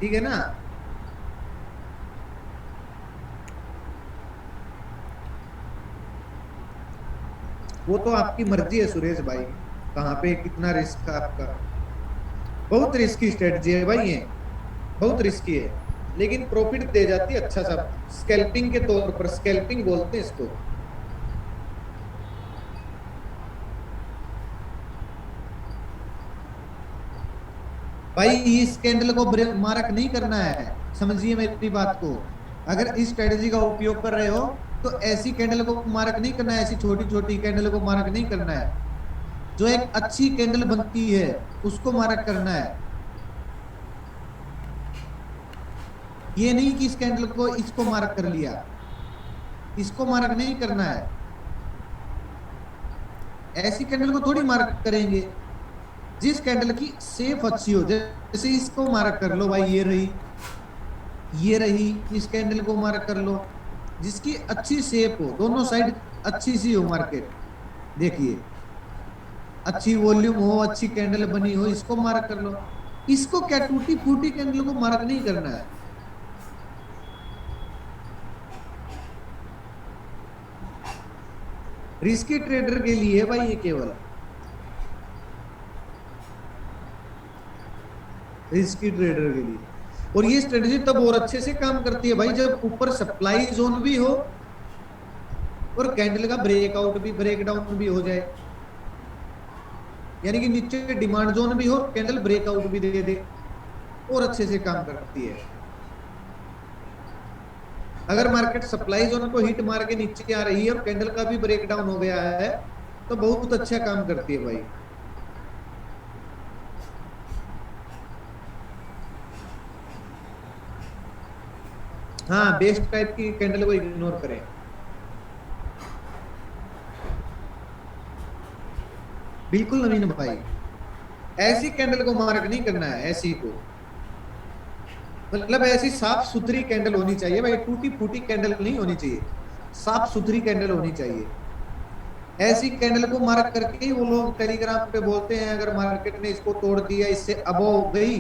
ठीक है ना। वो तो आपकी मर्जी है सुरेश भाई, कहाँ पे कितना रिस्क है आपका। बहुत रिस्की स्ट्रेटजी है भाई ये, बहुत रिस्की है, लेकिन प्रॉफिट दे जाती है अच्छा सा। स्कैल्पिंग के तौर पर, स्कैल्पिंग बोलते हैं इसको। भाई इस कैंडल को मार्क नहीं करना है, समझिए मेरी बात को। अगर इस स्ट्रेटजी का उपयोग कर रहे हो तो ऐसी कैंडल को मार्क नहीं करना है, ऐसी छोटी छोटी कैंडल को मार्क नहीं करना है। जो एक अच्छी कैंडल बनती है उसको मार्क करना है। ये नहीं कि इस कैंडल को इसको मार्क कर लिया, इसको मार्क नहीं करना है। ऐसी कैंडल को थोड़ी मार्क करेंगे। जिस कैंडल की सेफ अच्छी हो, जैसे इसको मार्क कर लो भाई, ये रही, ये रही, इस कैंडल को मार्क कर लो। जिसकी अच्छी शेप हो, दोनों साइड अच्छी सी हो मार्केट, देखिए अच्छी वॉल्यूम हो, अच्छी कैंडल बनी हो, इसको मार्क कर लो। इसको क्या टूटी फूटी कैंडल को मार्क नहीं करना है। रिस्की ट्रेडर के लिए भाई ये केवल रिस्की ट्रेडर के लिए। और ये स्ट्रेटजी तब और अच्छे से काम करती है भाई जब ऊपर सप्लाई जोन भी हो और कैंडल का ब्रेकआउट भी, ब्रेकडाउन भी हो जाए, यानी कि नीचे डिमांड जोन भी हो, कैंडल ब्रेकआउट भी दे दे, और अच्छे से काम करती है। अगर मार्केट सप्लाई जोन को हिट मार के नीचे आ रही है और कैंडल का भी ब्रेकडाउन हो गया है तो बहुत अच्छा काम करती है भाई। हाँ, बेस्ट टाइप की कैंडल को इग्नोर करें। बिल्कुल नवीन भाई, ऐसी कैंडल को मार्क नहीं करना है, ऐसी को, मतलब ऐसी साफ सुथरी कैंडल होनी चाहिए भाई, टूटी फूटी कैंडल नहीं होनी चाहिए, साफ सुथरी कैंडल होनी चाहिए। ऐसी कैंडल को मार्क करके ही वो लोग टेलीग्राम पे बोलते हैं अगर मार्केट ने इसको तोड़ दिया, इससे अबव गई,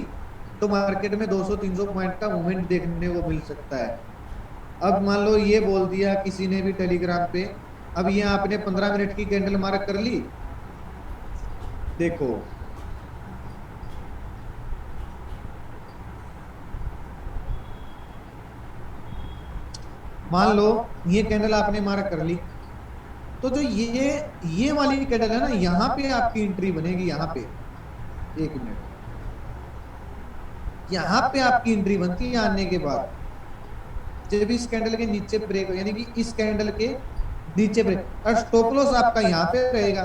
तो मार्केट में 200-300 पॉइंट का मूवमेंट देखने को मिल सकता है। अब मान लो ये बोल दिया किसी ने भी टेलीग्राम पे, अब ये आपने 15 मिनट की कैंडल मार्क कर ली, देखो मान लो ये कैंडल आपने मार्क कर ली, तो जो ये वाली कैंडल है ना, यहाँ पे आपकी एंट्री बनेगी, यहाँ पे, एक मिनट, यहाँ पे आपकी एंट्री बनती है आने के बाद जब इस कैंडल के नीचे ब्रेक, यानी कि इस कैंडल के नीचे ब्रेक, और स्टॉप लॉस आपका यहाँ पे रहेगा,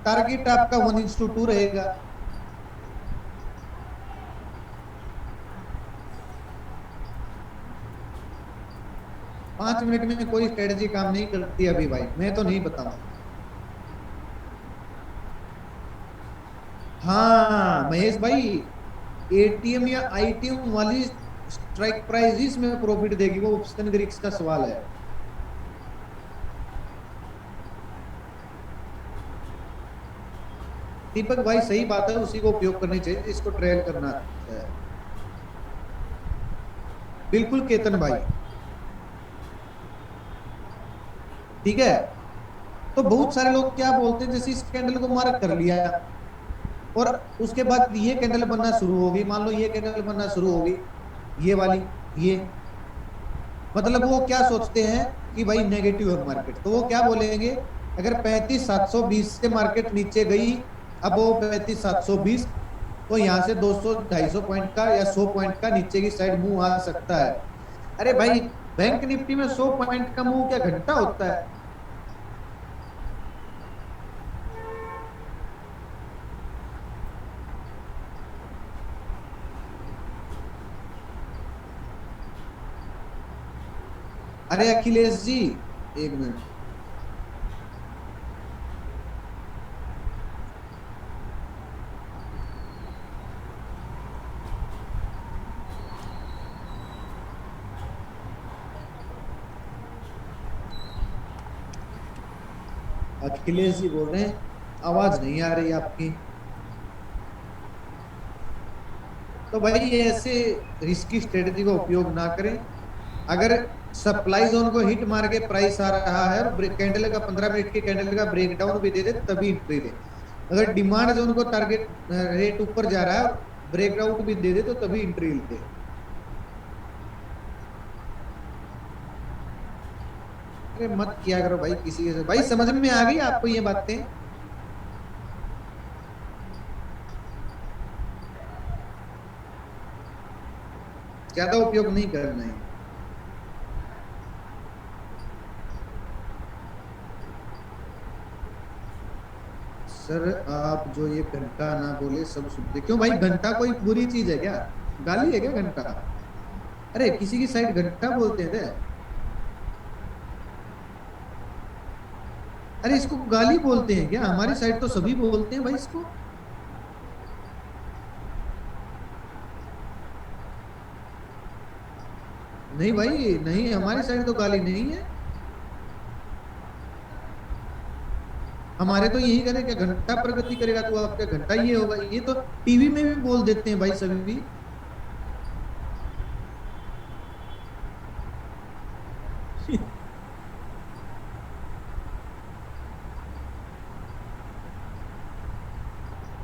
टारगेट आपका 1:2 रहेगा। 5 मिनट में कोई स्ट्रेटजी काम नहीं करती अभी भाई, मैं तो नहीं बताऊं। हाँ महेश भाई, एटीएम या आईटीएम वाली स्ट्राइक प्राइस में प्रॉफिट देगी, वो ऑप्शन ग्रिक्स का सवाल है। दीपक भाई सही बात है, उसी को उपयोग करनी चाहिए, इसको ट्रेल करना है। बिल्कुल केतन भाई, ठीक है। तो बहुत सारे लोग क्या बोलते हैं, जैसे इस कैंडल को मार्क कर लिया और उसके बाद ये कैंडल बनना शुरू होगी, मान लो ये कैंडल बनना शुरू होगी, ये वाली, ये मतलब वो क्या सोचते हैं कि भाई नेगेटिव है मार्केट, तो वो क्या बोलेंगे, अगर 35,720 से मार्केट नीचे गई, अब वो 35,720, तो यहाँ से 200-250 पॉइंट का या 100 पॉइंट का नीचे की साइड मूव आ सकता है। अरे भाई, बैंक निफ्टी में 100 पॉइंट का मूव क्या घंटा होता है। अरे अखिलेश जी, एक मिनट। अखिलेश जी बोल रहे हैं, आवाज नहीं आ रही आपकी। तो भाई ये ऐसे रिस्की स्ट्रेटेजी का उपयोग ना करें। अगर सप्लाई जोन को हिट मार के प्राइस आ रहा है और कैंडल का 15 मिनट के कैंडल का ब्रेकडाउन भी दे दे तभी एंट्री ले। अगर डिमांड जोन को टारगेट रेट ऊपर जा रहा है और ब्रेकआउट भी दे दे तो तभी एंट्री ले। अरे मत किया करो भाई किसी के, भाई समझ में आ गई आपको ये बातें? ज्यादा उपयोग नहीं करना है। सर आप जो ये घंटा ना बोले सब सुनते क्यों भाई? घंटा कोई बुरी चीज है क्या? गाली है क्या घंटा? अरे किसी की साइड घंटा बोलते हैं थे। अरे इसको गाली बोलते हैं क्या? हमारी साइड तो सभी बोलते हैं भाई इसको। नहीं भाई नहीं, हमारी साइड तो गाली नहीं है। हमारे तो यही करे कि घंटा प्रगति करेगा तो आपका घंटा ये होगा, ये तो टीवी में भी बोल देते हैं भाई सभी भी।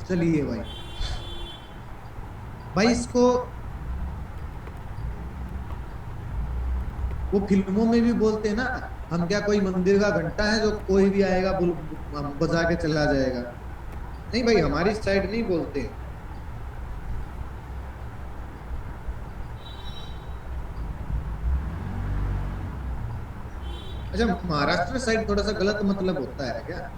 चलिए भाई, भाई इसको वो फिल्मों में भी बोलते हैं ना, हम क्या कोई मंदिर का घंटा है जो कोई भी आएगा बजा के चला जाएगा? नहीं भाई हमारी साइड नहीं बोलते। अच्छा महाराष्ट्र साइड थोड़ा सा गलत मतलब होता है क्या?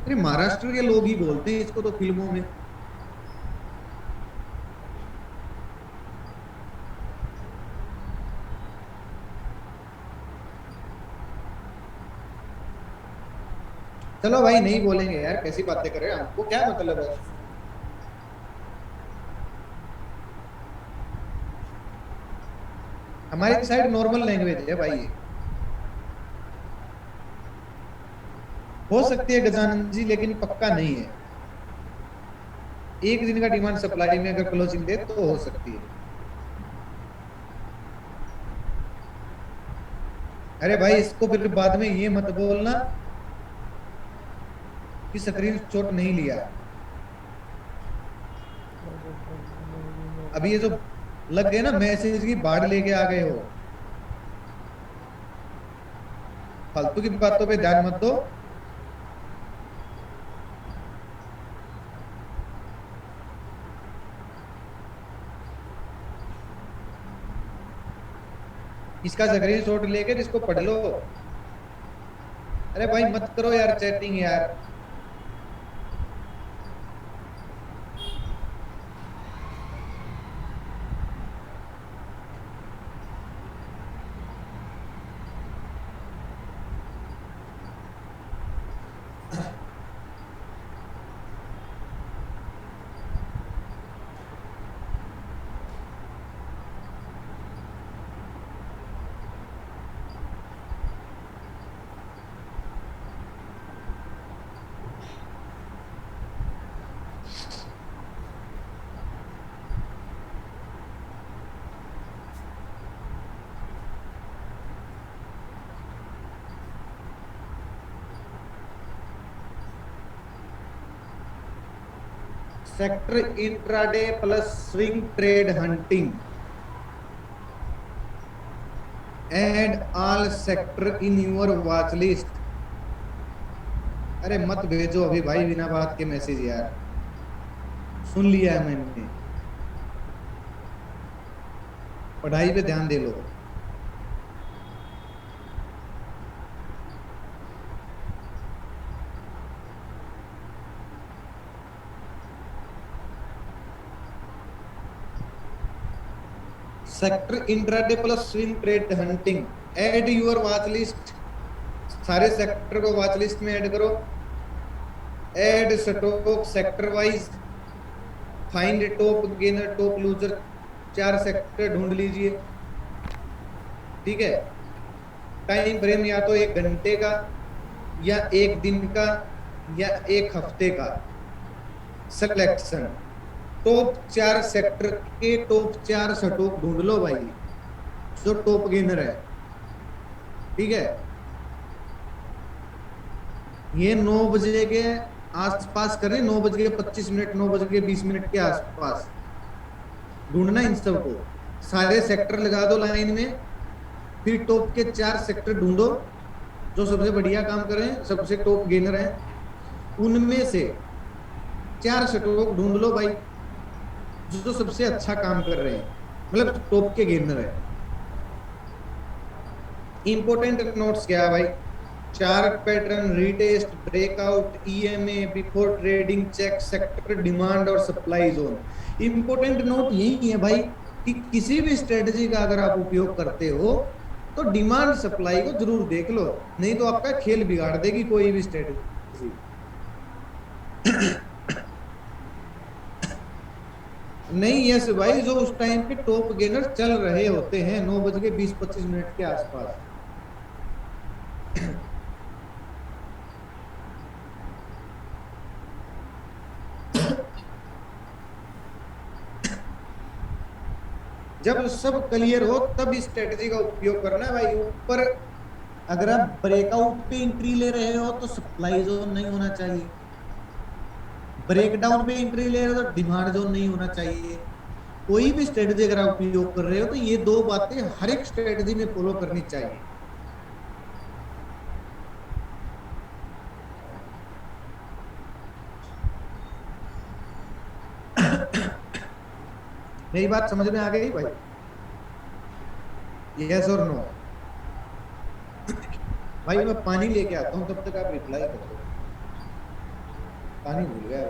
अरे महाराष्ट्र के लोग ही बोलते हैं इसको तो फिल्मों में। चलो भाई नहीं बोलेंगे यार, कैसी बातें कर रहे हैं, हमको क्या मतलब है? हमारी साइड नॉर्मल लैंग्वेज है भाई ये। हो सकती है गजानंद जी लेकिन पक्का नहीं है। एक दिन का डिमांड सप्लाई में अगर क्लोजिंग दे तो हो सकती है। अरे भाई इसको फिर बाद में ये मत बोलना कि स्क्रीन शॉट नहीं लिया। अभी ये जो लग गए ना मैसेज की बाढ़ लेके आ गए हो, फालतू की बातों पे ध्यान मत दो। इसका स्क्रीन शॉट लेकर इसको पढ़ लो। अरे भाई मत करो यार चैटिंग यार। Sector intraday plus swing trade hunting and all sector in your watch list. अरे मत भेजो अभी भाई बिना बात के मैसेज यार, सुन लिया है मैंने, पढ़ाई पे ध्यान दे लो। Sector intraday plus swing trade hunting, add your watch list, सारे सेक्टर को वॉच लिस्ट में ऐड करो, add stock sector wise, find top gainer top loser, 4 sector ढूंढ लीजिए, ठीक है। टाइम फ्रेम या तो 1 घंटे का या 1 दिन का या 1 हफ्ते का। सिलेक्शन, टॉप 4 सेक्टर के टॉप 4 स्टॉक ढूंढ लो भाई, जो टॉप गेनर है, ठीक है। ये 9 बजे के आसपास करें, 9:25, 9:20 के आसपास ढूंढना इन सबको, सारे सेक्टर लगा दो लाइन में, फिर टॉप के 4 सेक्टर ढूंढो जो सबसे बढ़िया काम कर रहे हैं, सबसे टॉप गेनर है, उनमें से 4 स्टॉक ढूंढ लो भाई जो सबसे अच्छा काम कर रहे हैं, मतलब टॉप के गेनर है। इंपॉर्टेंट नोट्स क्या है भाई, chart pattern, retest, breakout, EMA, before trading, check sector demand और सप्लाई जोन। इंपॉर्टेंट नोट यही है भाई कि किसी भी स्ट्रेटजी का अगर आप उपयोग करते हो तो डिमांड सप्लाई को जरूर देख लो, नहीं तो आपका खेल बिगाड़ देगी कोई भी स्ट्रेटजी। नहीं यस भाई, जो उस टाइम पे टॉप गेनर चल रहे होते हैं 9:20-25 के आसपास। जब सब क्लियर हो तब इस स्ट्रेटजी का उपयोग करना है भाई। ऊपर अगर आप ब्रेकआउट पे एंट्री ले रहे हो तो सप्लाई जोन नहीं होना चाहिए, ब्रेकडाउन पे एंट्री ले रहे हो तो डिमांड जोन नहीं होना चाहिए। कोई भी स्ट्रेटजी अगर आप उपयोग कर रहे हो तो ये 2 बातें हर एक स्ट्रेटजी में फॉलो करनी चाहिए। मेरी बात समझ में आ गई भाई, यस और नो? भाई मैं पानी लेके आता हूँ, तब तक आप रिप्लाई कर दो। पानी भूल गया।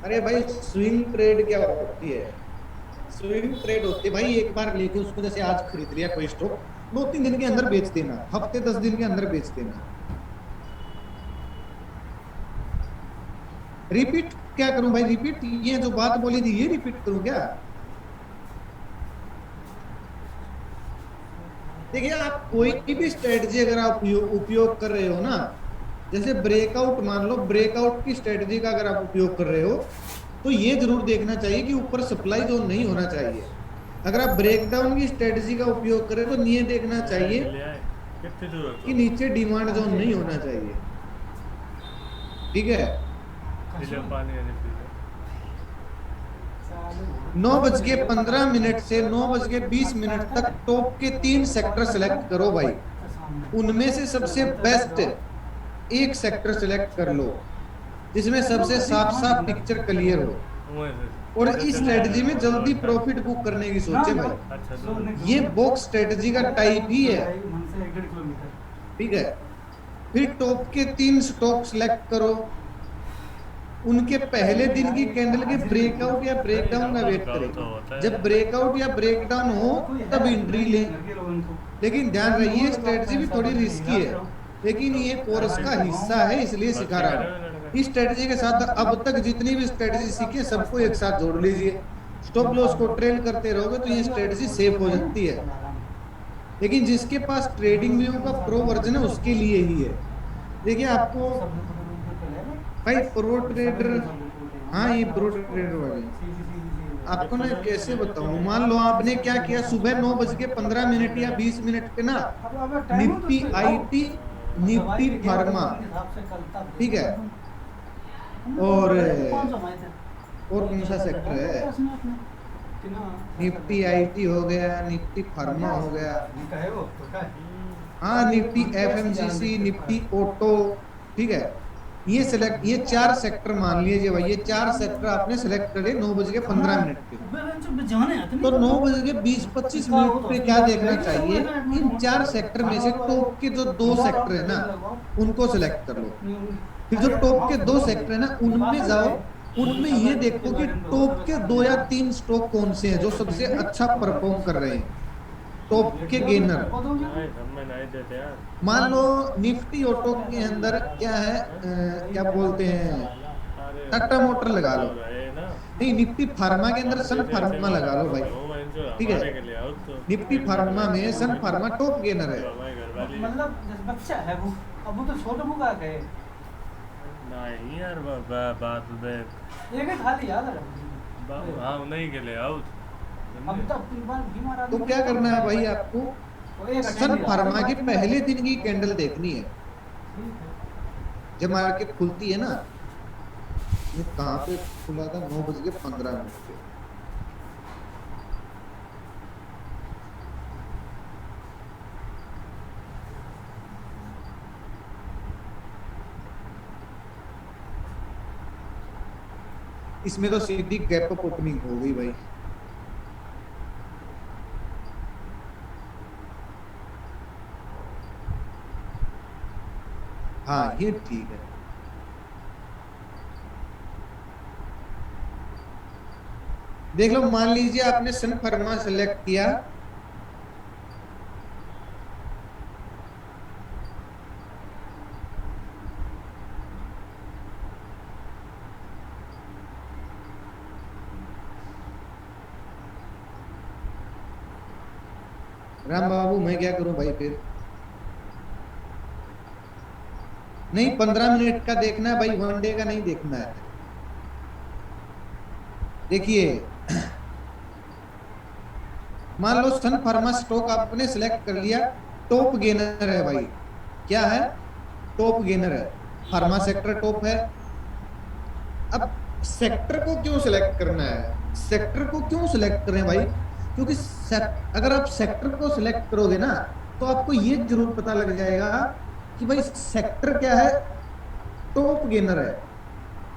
अरे भाई स्विंग ट्रेड क्या होती है? स्विंग ट्रेड होती है भाई, एक बार लेके उसको जैसे आज खरीद लिया कोई स्टॉक, 2-3 दिन के अंदर बेच देना, हफ्ते 10 दिन के अंदर बेच देना। रिपीट क्या करूं भाई? रिपीट ये जो बात बोली थी ये रिपीट करूं क्या? देखिए आप कोई भी स्ट्रेटजी अगर आप उपयोग कर रहे हो ना, जैसे ब्रेकआउट मान लो, ब्रेकआउट की स्ट्रेटजी का अगर आप उपयोग कर रहे हो तो ये जरूर देखना चाहिए कि ऊपर सप्लाई जोन नहीं होना चाहिए। अगर आप ब्रेकडाउन की स्ट्रेटजी का उपयोग करें तो ये देखना चाहिए कि नीचे डिमांड जोन नहीं होना चाहिए, ठीक है। 9:15 से 9:20 तक टॉप के 3 सेक्टर सेलेक्ट करो भाई, उनमें से सबसे बेस्ट एक सेक्टर सेलेक्ट कर लो जिसमें सबसे साफ साफ पिक्चर क्लियर हो, और इस स्ट्रेटजी में जल्दी प्रॉफिट बुक करने की सोचे भाई। ये बॉक्स स्ट्रेटजी का टाइप ही है, ठीक है। फिर टॉप के 3 स्टॉक सेलेक्ट करो, उनके पहले दिन की कैंडल के ब्रेकआउट या ब्रेकडाउन का वेट तो करें। होता है। जब ब्रेकआउट या ब्रेकडाउन हो तब एंट्री लें। लेकिन ध्यान रखिए ये स्ट्रेटजी भी थोड़ी रिस्की है, लेकिन ये कोर्स का हिस्सा है इसलिए सिखा रहा हूँ। इस स्ट्रेटजी के साथ अब तक जितनी भी स्ट्रेटजी सीखी सबको एक साथ जोड़ लीजिए। स्टॉप लॉस को ट्रेल करते रहोगे तो ये स्ट्रेटजी सेफ हो जाती है। लेकिन जिसके पास ट्रेडिंग व्यू का प्रो वर्जन है उसके लिए ही है। देखिए आपको भाई प्रो ट्रेडर, हाँ ये प्रो ट्रेडर वाले आपको ना कैसे बताऊं, मान लो आपने क्या किया, सुबह 9:15 या 20 मिनट पे ना निफ्टी आईटी, निफ्टी फार्मा, ठीक है, और कौन सा सेक्टर है, निफ्टी आईटी हो गया, निफ्टी फार्मा हो गया, हाँ निफ्टी एफएमजीसी, निफ्टी ऑटो, ठीक है, ये सिलेक्ट, ये 4 सेक्टर मान लीजिए भाई, ये 4 सेक्टर आपने सिलेक्ट कर लिए 9:15 पे। तो 9:20-25 पे क्या देखना चाहिए, इन 4 सेक्टर में से टॉप के जो 2 सेक्टर है ना उनको सिलेक्ट कर लो। फिर जो टॉप के 2 सेक्टर है ना उनमें जाओ, उनमें ये देखो कि टॉप के 2 या 3 स्टॉक कौन से हैं जो सबसे अच्छा परफॉर्म कर रहे हैं, टॉप के गेनर। मान लो निफ्टी ऑटो के अंदर क्या है, क्या बोलते हैं, टाटा मोटर लगा लो, नहीं निफ्टी फार्मा के अंदर सन फार्मा लगा लो भाई, ठीक है, निफ्टी फार्मा में सन फार्मा टॉप गेनर है। मतलब बच्चा है वो, अब वो तो छोटा मुका गए नहीं यार बात एक खाली याद है हाँ नहीं के लिए आउट। अब तो अपनी बार बीमार तो क्या करना है भाई, आपको सन फार्मा की पहले दिन की कैंडल देखनी है जब मार्केट खुलती है ना। ये कहाँ पे खुला था, 9:15 पे। इसमें तो सीधी गैप अप ओपनिंग हो गई भाई। हाँ ये ठीक है। देख लो, मान लीजिए आपने सन फार्मा सेलेक्ट किया, राम बाबू मैं क्या करूं भाई, फिर नहीं 15 मिनट का देखना है भाई, 1 डे का नहीं देखना है। देखिए मान लो सन फार्मा स्टॉक आपने सिलेक्ट कर लिया, टॉप गेनर है भाई, क्या है, टॉप गेनर है, फार्मा सेक्टर टॉप है। अब सेक्टर को क्यों सिलेक्ट करना है, सेक्टर को क्यों सिलेक्ट करें भाई, क्योंकि अगर आप सेक्टर को सिलेक्ट करोगे ना तो आपको ये जरूर पता लग जाएगा कि भाई सेक्टर क्या है, टॉप गेनर है,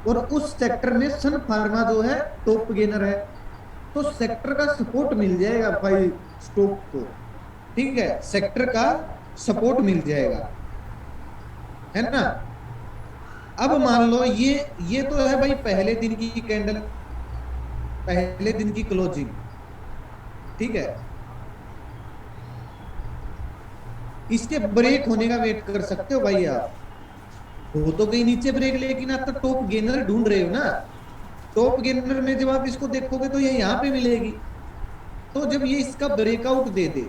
और उस सेक्टर में सन फार्मा जो है टॉप गेनर है, तो सेक्टर का सपोर्ट मिल जाएगा भाई स्टॉक को, ठीक है, सेक्टर का सपोर्ट मिल जाएगा, है ना। अब मान लो ये तो है भाई पहले दिन की कैंडल, पहले दिन की क्लोजिंग, ठीक है। इसके ब्रेक होने का वेट कर सकते हो भाई आप, हो तो कहीं नीचे ब्रेक, लेकिन आप तो टॉप गेनर ढूंढ रहे हो ना, टॉप गेनर में जब आप इसको देखोगे तो ये यहाँ पे मिलेगी, तो जब ये इसका ब्रेकआउट दे दे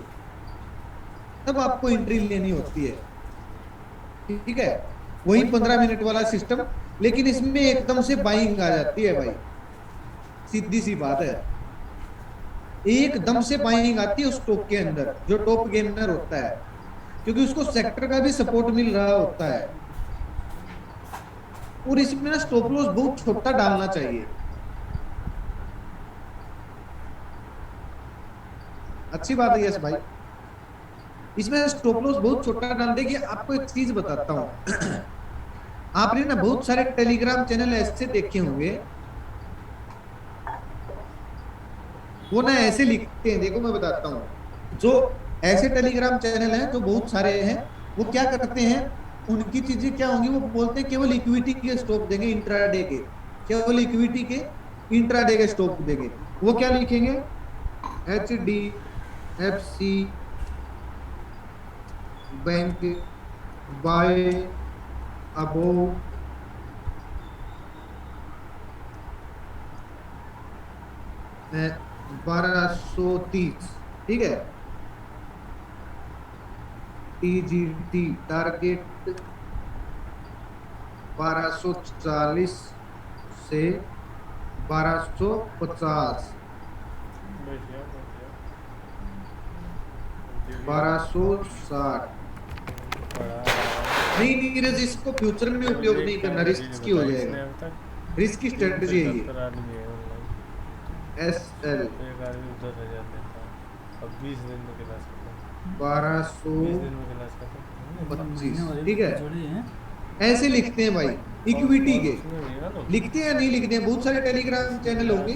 तब आपको एंट्री लेनी होती है, ठीक है, वही 15 मिनट वाला सिस्टम। लेकिन इसमें एकदम से बाइंग आ जाती है भाई, सीधी सी बात है, एकदम से बाइंग आती है उस स्टॉक के अंदर जो टॉप गेनर होता है, क्योंकि उसको सेक्टर का भी सपोर्ट मिल रहा होता है। और इसमें ना स्टॉप लॉस बहुत छोटा डालना चाहिए, अच्छी बात है यस भाई, इसमें स्टॉप लॉस बहुत छोटा डाल देगी। आपको एक चीज बताता हूं आपने ना बहुत सारे टेलीग्राम चैनल ऐसे देखे होंगे, वो ना ऐसे लिखते हैं, देखो मैं बताता हूँ, जो ऐसे टेलीग्राम चैनल हैं जो बहुत सारे हैं, वो क्या करते हैं, उनकी चीजें क्या होंगी, वो बोलते हैं केवल इक्विटी के स्टॉक देंगे इंट्राडे के, केवल इक्विटी के इंट्राडे के स्टॉक देंगे। वो क्या लिखेंगे? HDFC बैंक बाय अबोव 1230, ठीक है। TGT टारगेट 1240 से 1250, 1260। नहीं नीरज, इसको फ्यूचर में उपयोग नहीं करना, रिस्क हो जाएगा। रिस्क की स्ट्रेटजी है ये। SL 1225, ठीक है। ऐसे लिखते हैं भाई इक्विटी के, लिखते हैं नहीं लिखते हैं, बहुत सारे टेलीग्राम चैनल होंगे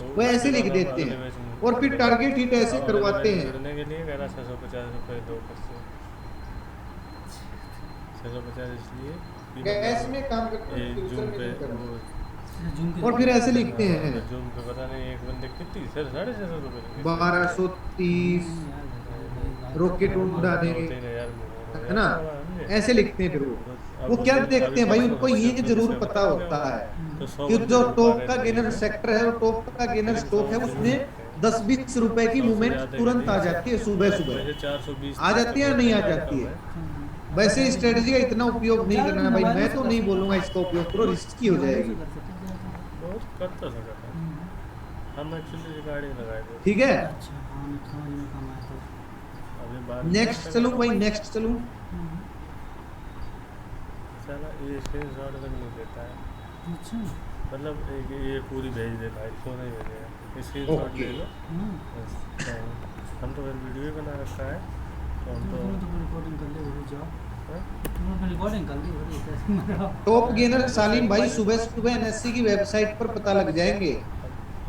वो ऐसे लिख देते हैं और फिर टारगेट हिट ऐसे करवाते हैं। जुड़ने के लिए कह रहा 650 रुपये दो करके 650 इसलिए गैस में काम करते हैं, जूम फ्यूचर में पे नहीं करना। जूम के और फिर ऐसे लिखते हैं जूम पे पता नहीं एक बंदे कितनी सर 650 रुपये 1230 रॉकेट उड़ा देंगे, है ना। ऐसे लिखते हैं। फिर वो क्या देखते हैं भाई, उनको ये जरूर पता होता है कि जो टॉप का गेनर सेक्टर है, वो टॉप का गेनर स्टॉक है, उसमें 10-20 रुपए की मूवमेंट तुरंत आ जाती है, सुबह सुबह 420 आ जाती है या नहीं आ जाती है। वैसे स्ट्रेटजी का इतना उपयोग नहीं करना भाई, मैं तो नहीं बोलूंगा इसका उपयोग करो, रिस्की हो जाएगी, बहुत करता था हम एक्चुअली रिकॉर्डिंग लगाए थे। ठीक है। अच्छा हाँ समझ में कम आया तो अभी बात नेक्स्ट चलूं भाई, नेक्स्ट चलूं। चला ये स्क्रीनशॉट तक नहीं देता है, अच्छा मतलब ये पूरी भेज देता है, इसको नहीं भेजेगा, स्क्रीनशॉट ले लो बस। हम तो फिर वीडियो ही बना रखा है तो हम तो रिकॉर्डिंग कर ले वो जाओ, हाँ? रिकॉर्डिंग कर ली वो कैसे मतलब टॉप गेनर सालिम भाई सुबह सुबह NSE की वेबसाइट पर पता लग जाएंगे।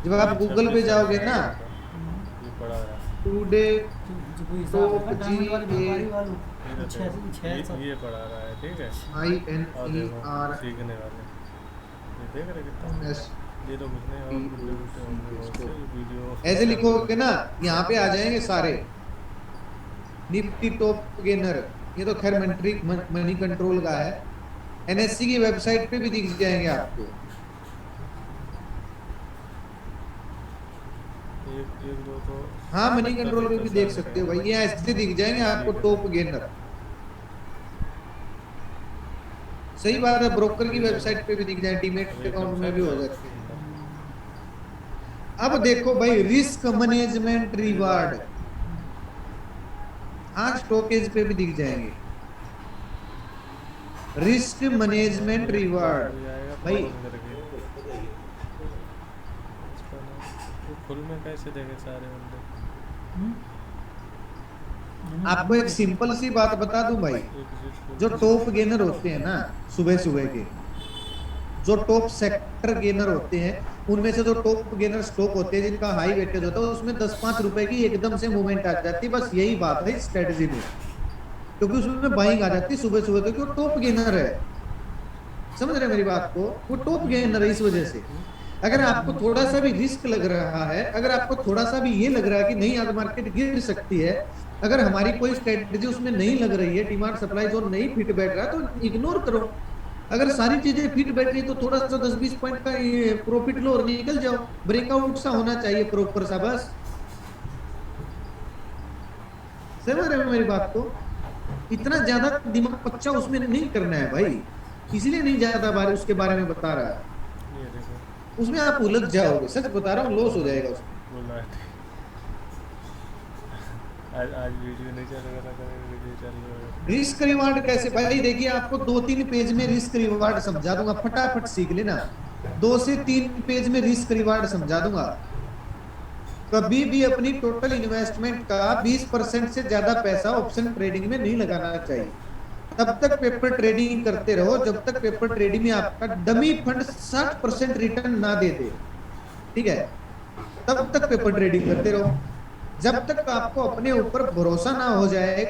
जब आप गूगल पे जाओगे ना, ये पड़ा है टुडे जो कोई हिसाब है डायमंड वाले GA व्यापारी वालों 600 ये पढ़ा रहा है, ठीक है। और देखो INER सीखने वाले ये देख रहे कितना ये तो कुछ नहीं और बुड्ढे होंगे बहुत से वीडियो ऐसे लिखोगे ना, यहाँ पे आ जाएंगे सारे निफ्टी टॉप गेनर। ये तो खैर मनी कंट्रोल का है, NSE की वेबसाइट पे भी दिख जाएंगे आपको। एक दो तो हाँ मनी कंट्रोल पे भी देख सकते हो भाई, ये ऐसे दिख जाएंगे आपको टॉप गेनर। सही बात है, ब्रोकर की वेबसाइट पे भी दिख जाए, डीमेट अकाउंट में भी हो जाते हैं। अब देखो भाई रिस्क मैनेजमेंट रिवार्ड, हाँ स्टॉकेज पे भी दिख जाएंगे रिस्क मैनेजमेंट रिवार्ड भाई। फुल में कैसे देंगे सारे बंदे? आपको एक सिंपल सी बात बता दूं भाई, जो टॉप गेनर होते हैं ना सुबह सुबह के, जो टॉप सेक्टर गेनर होते हैं, उनमें से जो टॉप गेनर स्टॉक होते हैं जिनका हाई वेटेज होता है, उसमें 10-5 रुपए की एकदम से मूवमेंट आ जाती है। बस यही बात है स्ट्रेटजी में, क्योंकि उसमें बाइंग आ जाती है सुबह सुबह, क्योंकि वो टॉप गेनर है। समझ रहे मेरी बात को, वो टॉप गेनर है। इस वजह से अगर आपको थोड़ा सा भी रिस्क लग रहा है, अगर आपको थोड़ा सा भी ये लग रहा है कि नहीं आज मार्केट गिर सकती है, अगर हमारी कोई स्ट्रेटजी उसमें नहीं लग रही है, डिमांड सप्लाई जोन नहीं फिट बैठ रहा, तो इग्नोर करो। अगर सारी चीजें फिट बैठ रही तो थोड़ा सा 10-20 पॉइंट का प्रॉफिट लो और निकल जाओ। ब्रेकआउट सा होना चाहिए प्रॉपर सा, बस। समझ रहे हो मेरी बात को? इतना ज्यादा दिमाग कच्चा उसमें नहीं करना है भाई, इसलिए नहीं ज्यादा बार उसके बारे में बता रहा है। ये देखो उसमें आप उलझ जाओगे, सच बता रहा हूँ, लॉस हो जाएगा उसमें। बोला है। आज वीडियो नहीं चल रहा था, वीडियो चल रहा है। रिस्क रिवार्ड कैसे भाई? देखिए आपको 2-3 पेज में रिस्क रिवार्ड समझा दूंगा, फटाफट सीख लेना। 2 से 3 पेज में रिस्क रिवार्ड समझा दूंगा। कभी भी अपनी टोटल इन्वेस्टमेंट का 20% से ज्यादा पैसा ऑप्शन ट्रेडिंग में नहीं लगाना चाहिए। तब तक पेपर ट्रेडिंग करते रहो जब तक पेपर ट्रेडिंग में आपका डमी फंड 60% रिटर्न ना दे दे, ठीक है? तब तक पेपर ट्रेडिंग करते रहो। जब तक आपको अपने ऊपर भरोसा ना हो जाए,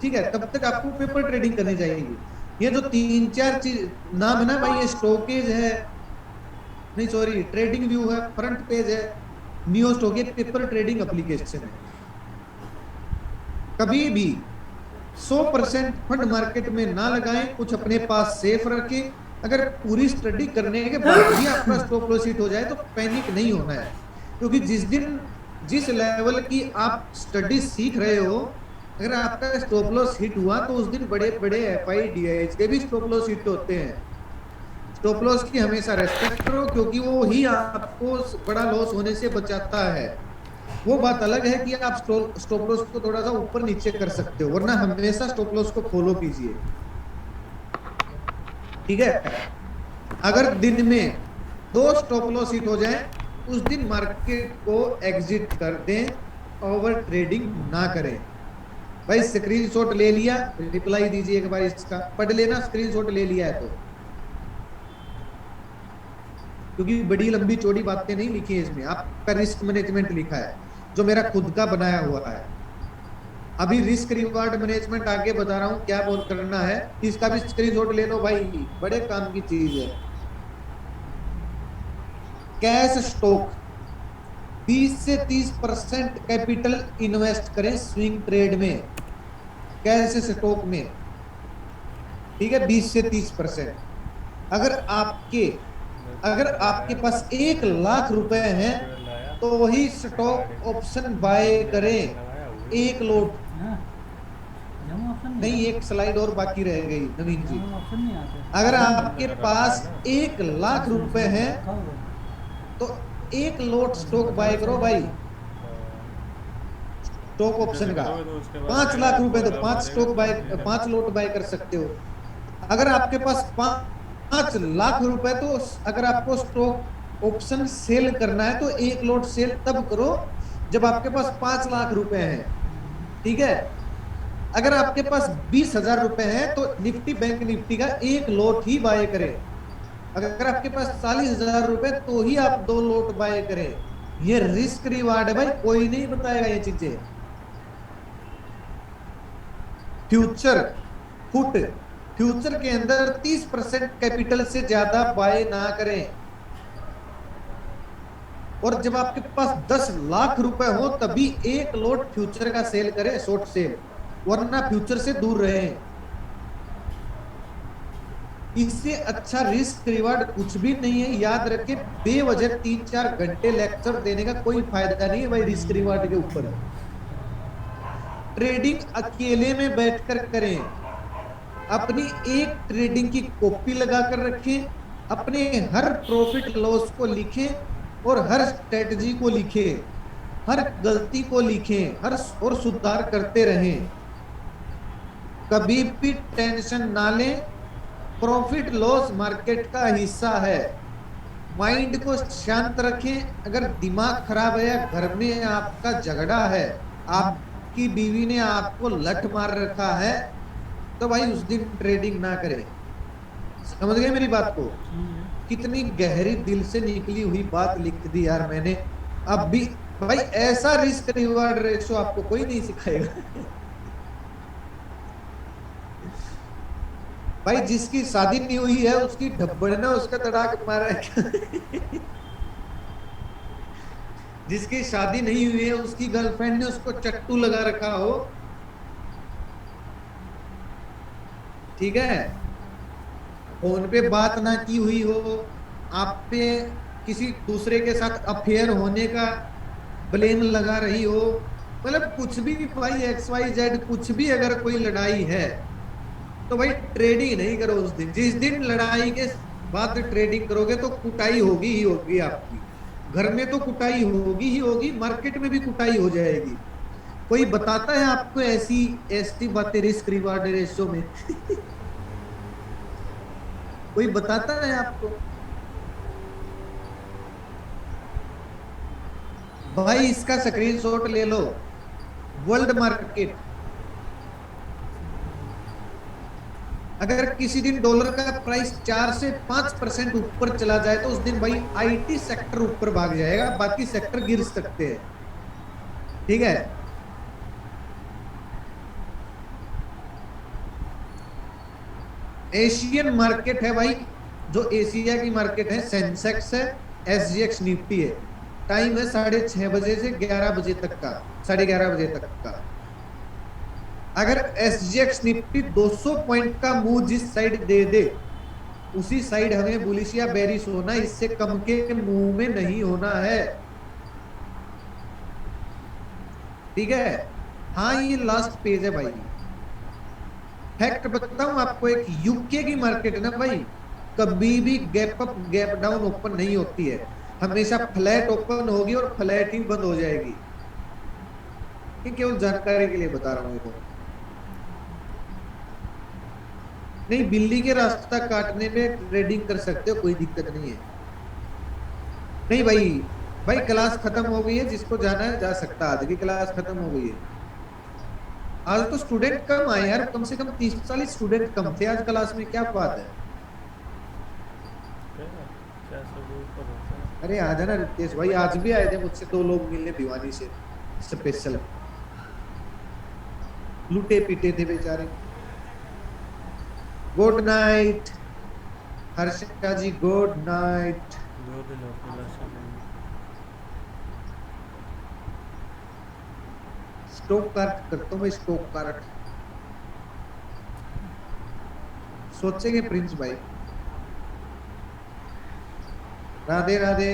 ठीक है, तब तक आपको पेपर ट्रेडिंग करनी चाहिए। ये जो 3-4 चीज नाम है ना भाई, ये स्टॉकेज है, नहीं सॉरी, ट्रेडिंग व्यू है, फ्रंट पेज है, neo stockage, paper trading application है। कभी भी 100% फंड मार्केट में ना लगाएं, कुछ अपने पास सेफ रखें। अगर पूरी स्टडी करने के बाद भी आपका स्टॉप लॉस हिट हो जाए तो पैनिक नहीं होना है, क्योंकि जिस लेवल की आप स्टडी सीख रहे हो, अगर आपका स्टॉप लॉस हिट हुआ तो उस दिन बड़े बड़े FIDIs के भी स्टॉप लॉस हिट होते हैं। स्टॉप लॉस की हमेशा रेस्पेक्ट करो, क्योंकि वो ही आपको बड़ा लॉस होने से बचाता है। वो बात अलग है कि आप स्टॉप लॉस को थोड़ा सा ऊपर नीचे कर सकते हो, वरना हमेशा स्टॉप लॉस को फॉलो कीजिए, ठीक है। अगर दिन में 2 स्टॉप लॉस हिट हो जाए, उस दिन मार्केट को एग्जिट कर दें, ओवर ट्रेडिंग ना करें। भाई स्क्रीनशॉट ले लिया, रिप्लाई दीजिए एक बार, इसका पढ़ लेना, स्क्रीनशॉट ले लिया है तो, क्योंकि बड़ी लंबी चौड़ी बातें नहीं लिखी है इसमें, आपका रिस्क मैनेजमेंट लिखा है जो मेरा खुद का बनाया हुआ है। अभी रिस्क रिवार्ड मैनेजमेंट आगे बता रहा हूं क्या बोल करना है, इसका भी स्क्रीनशॉट ले लो भाई, बड़े काम की चीज है। कैश स्टॉक 20 से 30% कैपिटल इन्वेस्ट करें स्विंग ट्रेड में, कैश स्टॉक में, ठीक है, 20 से 30%। अगर आपके पास 1 लाख रुपए हैं तो वही स्टॉक ऑप्शन बाय करें, 1 लोट हाँ, जमा ऑप्शन नहीं, एक स्लाइड और बाकी रह गई नवीन जी। जमा ऑप्शन नहीं आता। अगर आपके पास 1 लाख रुपए हैं तो 1 लोट स्टॉक बाय करो भाई, स्टॉक ऑप्शन का। 5 लाख रुपए तो 5 लोट बाय कर सकते हो। अगर आपके पास 5 लाख रुपए, तो अगर आपको स्टॉक ऑप्शन सेल करना है तो 1 लोट सेल तब करो जब आपके पास 5 लाख रुपए हैं, ठीक है। अगर आपके पास 20,000 रुपए हैं तो निफ्टी बैंक निफ्टी का 1 लोट ही बाय करें। अगर आपके पास 40,000 रुपए तो ही आप 2 लोट बाय करें। ये रिस्क रिवार्ड है भाई, कोई नहीं बताएगा ये चीजें। फ्यूचर के अंदर 30% कैपिटल से ज्यादा बाय ना करें, और जब आपके पास 10 लाख रुपए हो तभी 1 लोट फ्यूचर का सेल करें, शॉर्ट सेल, वरना फ्यूचर से दूर रहें। इससे अच्छा रिस्क रिवार्ड कुछ भी नहीं है, याद रखें। बेवजह 3-4 घंटे लेक्चर देने का कोई फायदा नहीं है भाई रिस्क रिवार्ड के ऊपर। ट्रेडिंग अकेले में बैठकर करें, अपनी एक ट्रेडिंग की कॉपी लगा कर रखें, अपने हर प्रॉफिट लॉस को लिखें और हर स्ट्रेटजी को लिखें, हर गलती को लिखें, हर और सुधार करते रहें। कभी भी टेंशन ना लें, प्रॉफिट लॉस मार्केट का हिस्सा है। माइंड को शांत रखें। अगर दिमाग खराब है, घर में आपका झगड़ा है, आपकी बीवी ने आपको लठ मार रखा है, तो भाई उस दिन ट्रेडिंग ना करें। समझ गए मेरी बात को? कितनी गहरी दिल से निकली हुई बात लिख दी यार मैंने। अब भी भाई ऐसा रिस्क रिवार्ड रेशो आपको कोई नहीं सिखाएगा। भाई जिसकी शादी नहीं हुई है उसकी ढब्बड़ ना उसका तड़ाक मारा है। जिसकी शादी नहीं हुई है उसकी गर्लफ्रेंड ने उसको चट्टू लगा रखा हो, ठीक है, फोन पे बात ना की हुई हो, आप पे किसी दूसरे के साथ अफेयर होने का ब्लेम लगा रही हो, मतलब कुछ भी भाई XYZ कुछ भी अगर कोई लड़ाई है तो भाई ट्रेडिंग नहीं करो उस दिन। जिस दिन लड़ाई के बाद ट्रेडिंग करोगे तो कुटाई होगी ही होगी आपकी। घर में तो कुटाई होगी ही होगी, मार्केट में भी कुटाई हो जाएगी। कोई बताता है आपको ऐसी बातें रिस्क रिवार्ड रेशो में? कोई बताता है आपको? भाई इसका स्क्रीनशॉट ले लो। वर्ल्ड मार्केट, अगर किसी दिन डॉलर का प्राइस 4 से 5% ऊपर चला जाए तो उस दिन भाई IT सेक्टर ऊपर भाग जाएगा, बाकी सेक्टर गिर सकते हैं, ठीक है। एशियन मार्केट है भाई, जो एशिया की मार्केट है, सेंसेक्स है, एसजीएक्स निफ्टी है। टाइम है 6:30 बजे से 11 बजे तक का, 11:30 बजे तक का। अगर एसजीएक्स निफ्टी 200 पॉइंट का मूव जिस साइड दे दे, उसी साइड हमें बुलिश या बेरिश होना, इससे कम के मूव में नहीं होना है। ठीक है। हाँ ये लास्ट पेज है भाई। फैक्ट बताऊं आपको, एक यूके की मार्केट है ना भाई, कभी भी gap up gap down open नहीं होती है, हमेशा फ्लैट ओपन होगी और फ्लैट ही बंद हो जाएगी। ये केवल जानकारी के लिए बता रहा हूं। नहीं, बिल्ली के रास्ता काटने में ट्रेडिंग कर सकते हो, कोई दिक्कत नहीं है। नहीं भाई, भाई क्लास खत्म हो गई है, जिसको जाना है जा सकता है, आज की क्लास खत्म हो गई है। आज तो स्टूडेंट कम आए यार, कम से कम 30-40 स्टूडेंट कम थे आज क्लास में, क्या बात है। क्या सब ऊपर होता है। अरे आ जाना रितेश भाई, आज भी आए थे मुझसे 2 लोग मिलने भिवानी से, स्पेशल। लूटे पीटे थे बेचारे। गुड नाइट हर्षिता जी, गुड नाइट। 2 दिन हो गए लक्ष्य नहीं। स्टॉक कार्ट करता हूँ मैं, स्टॉक कार्ट सोचेंगे प्रिंस भाई। राधे राधे।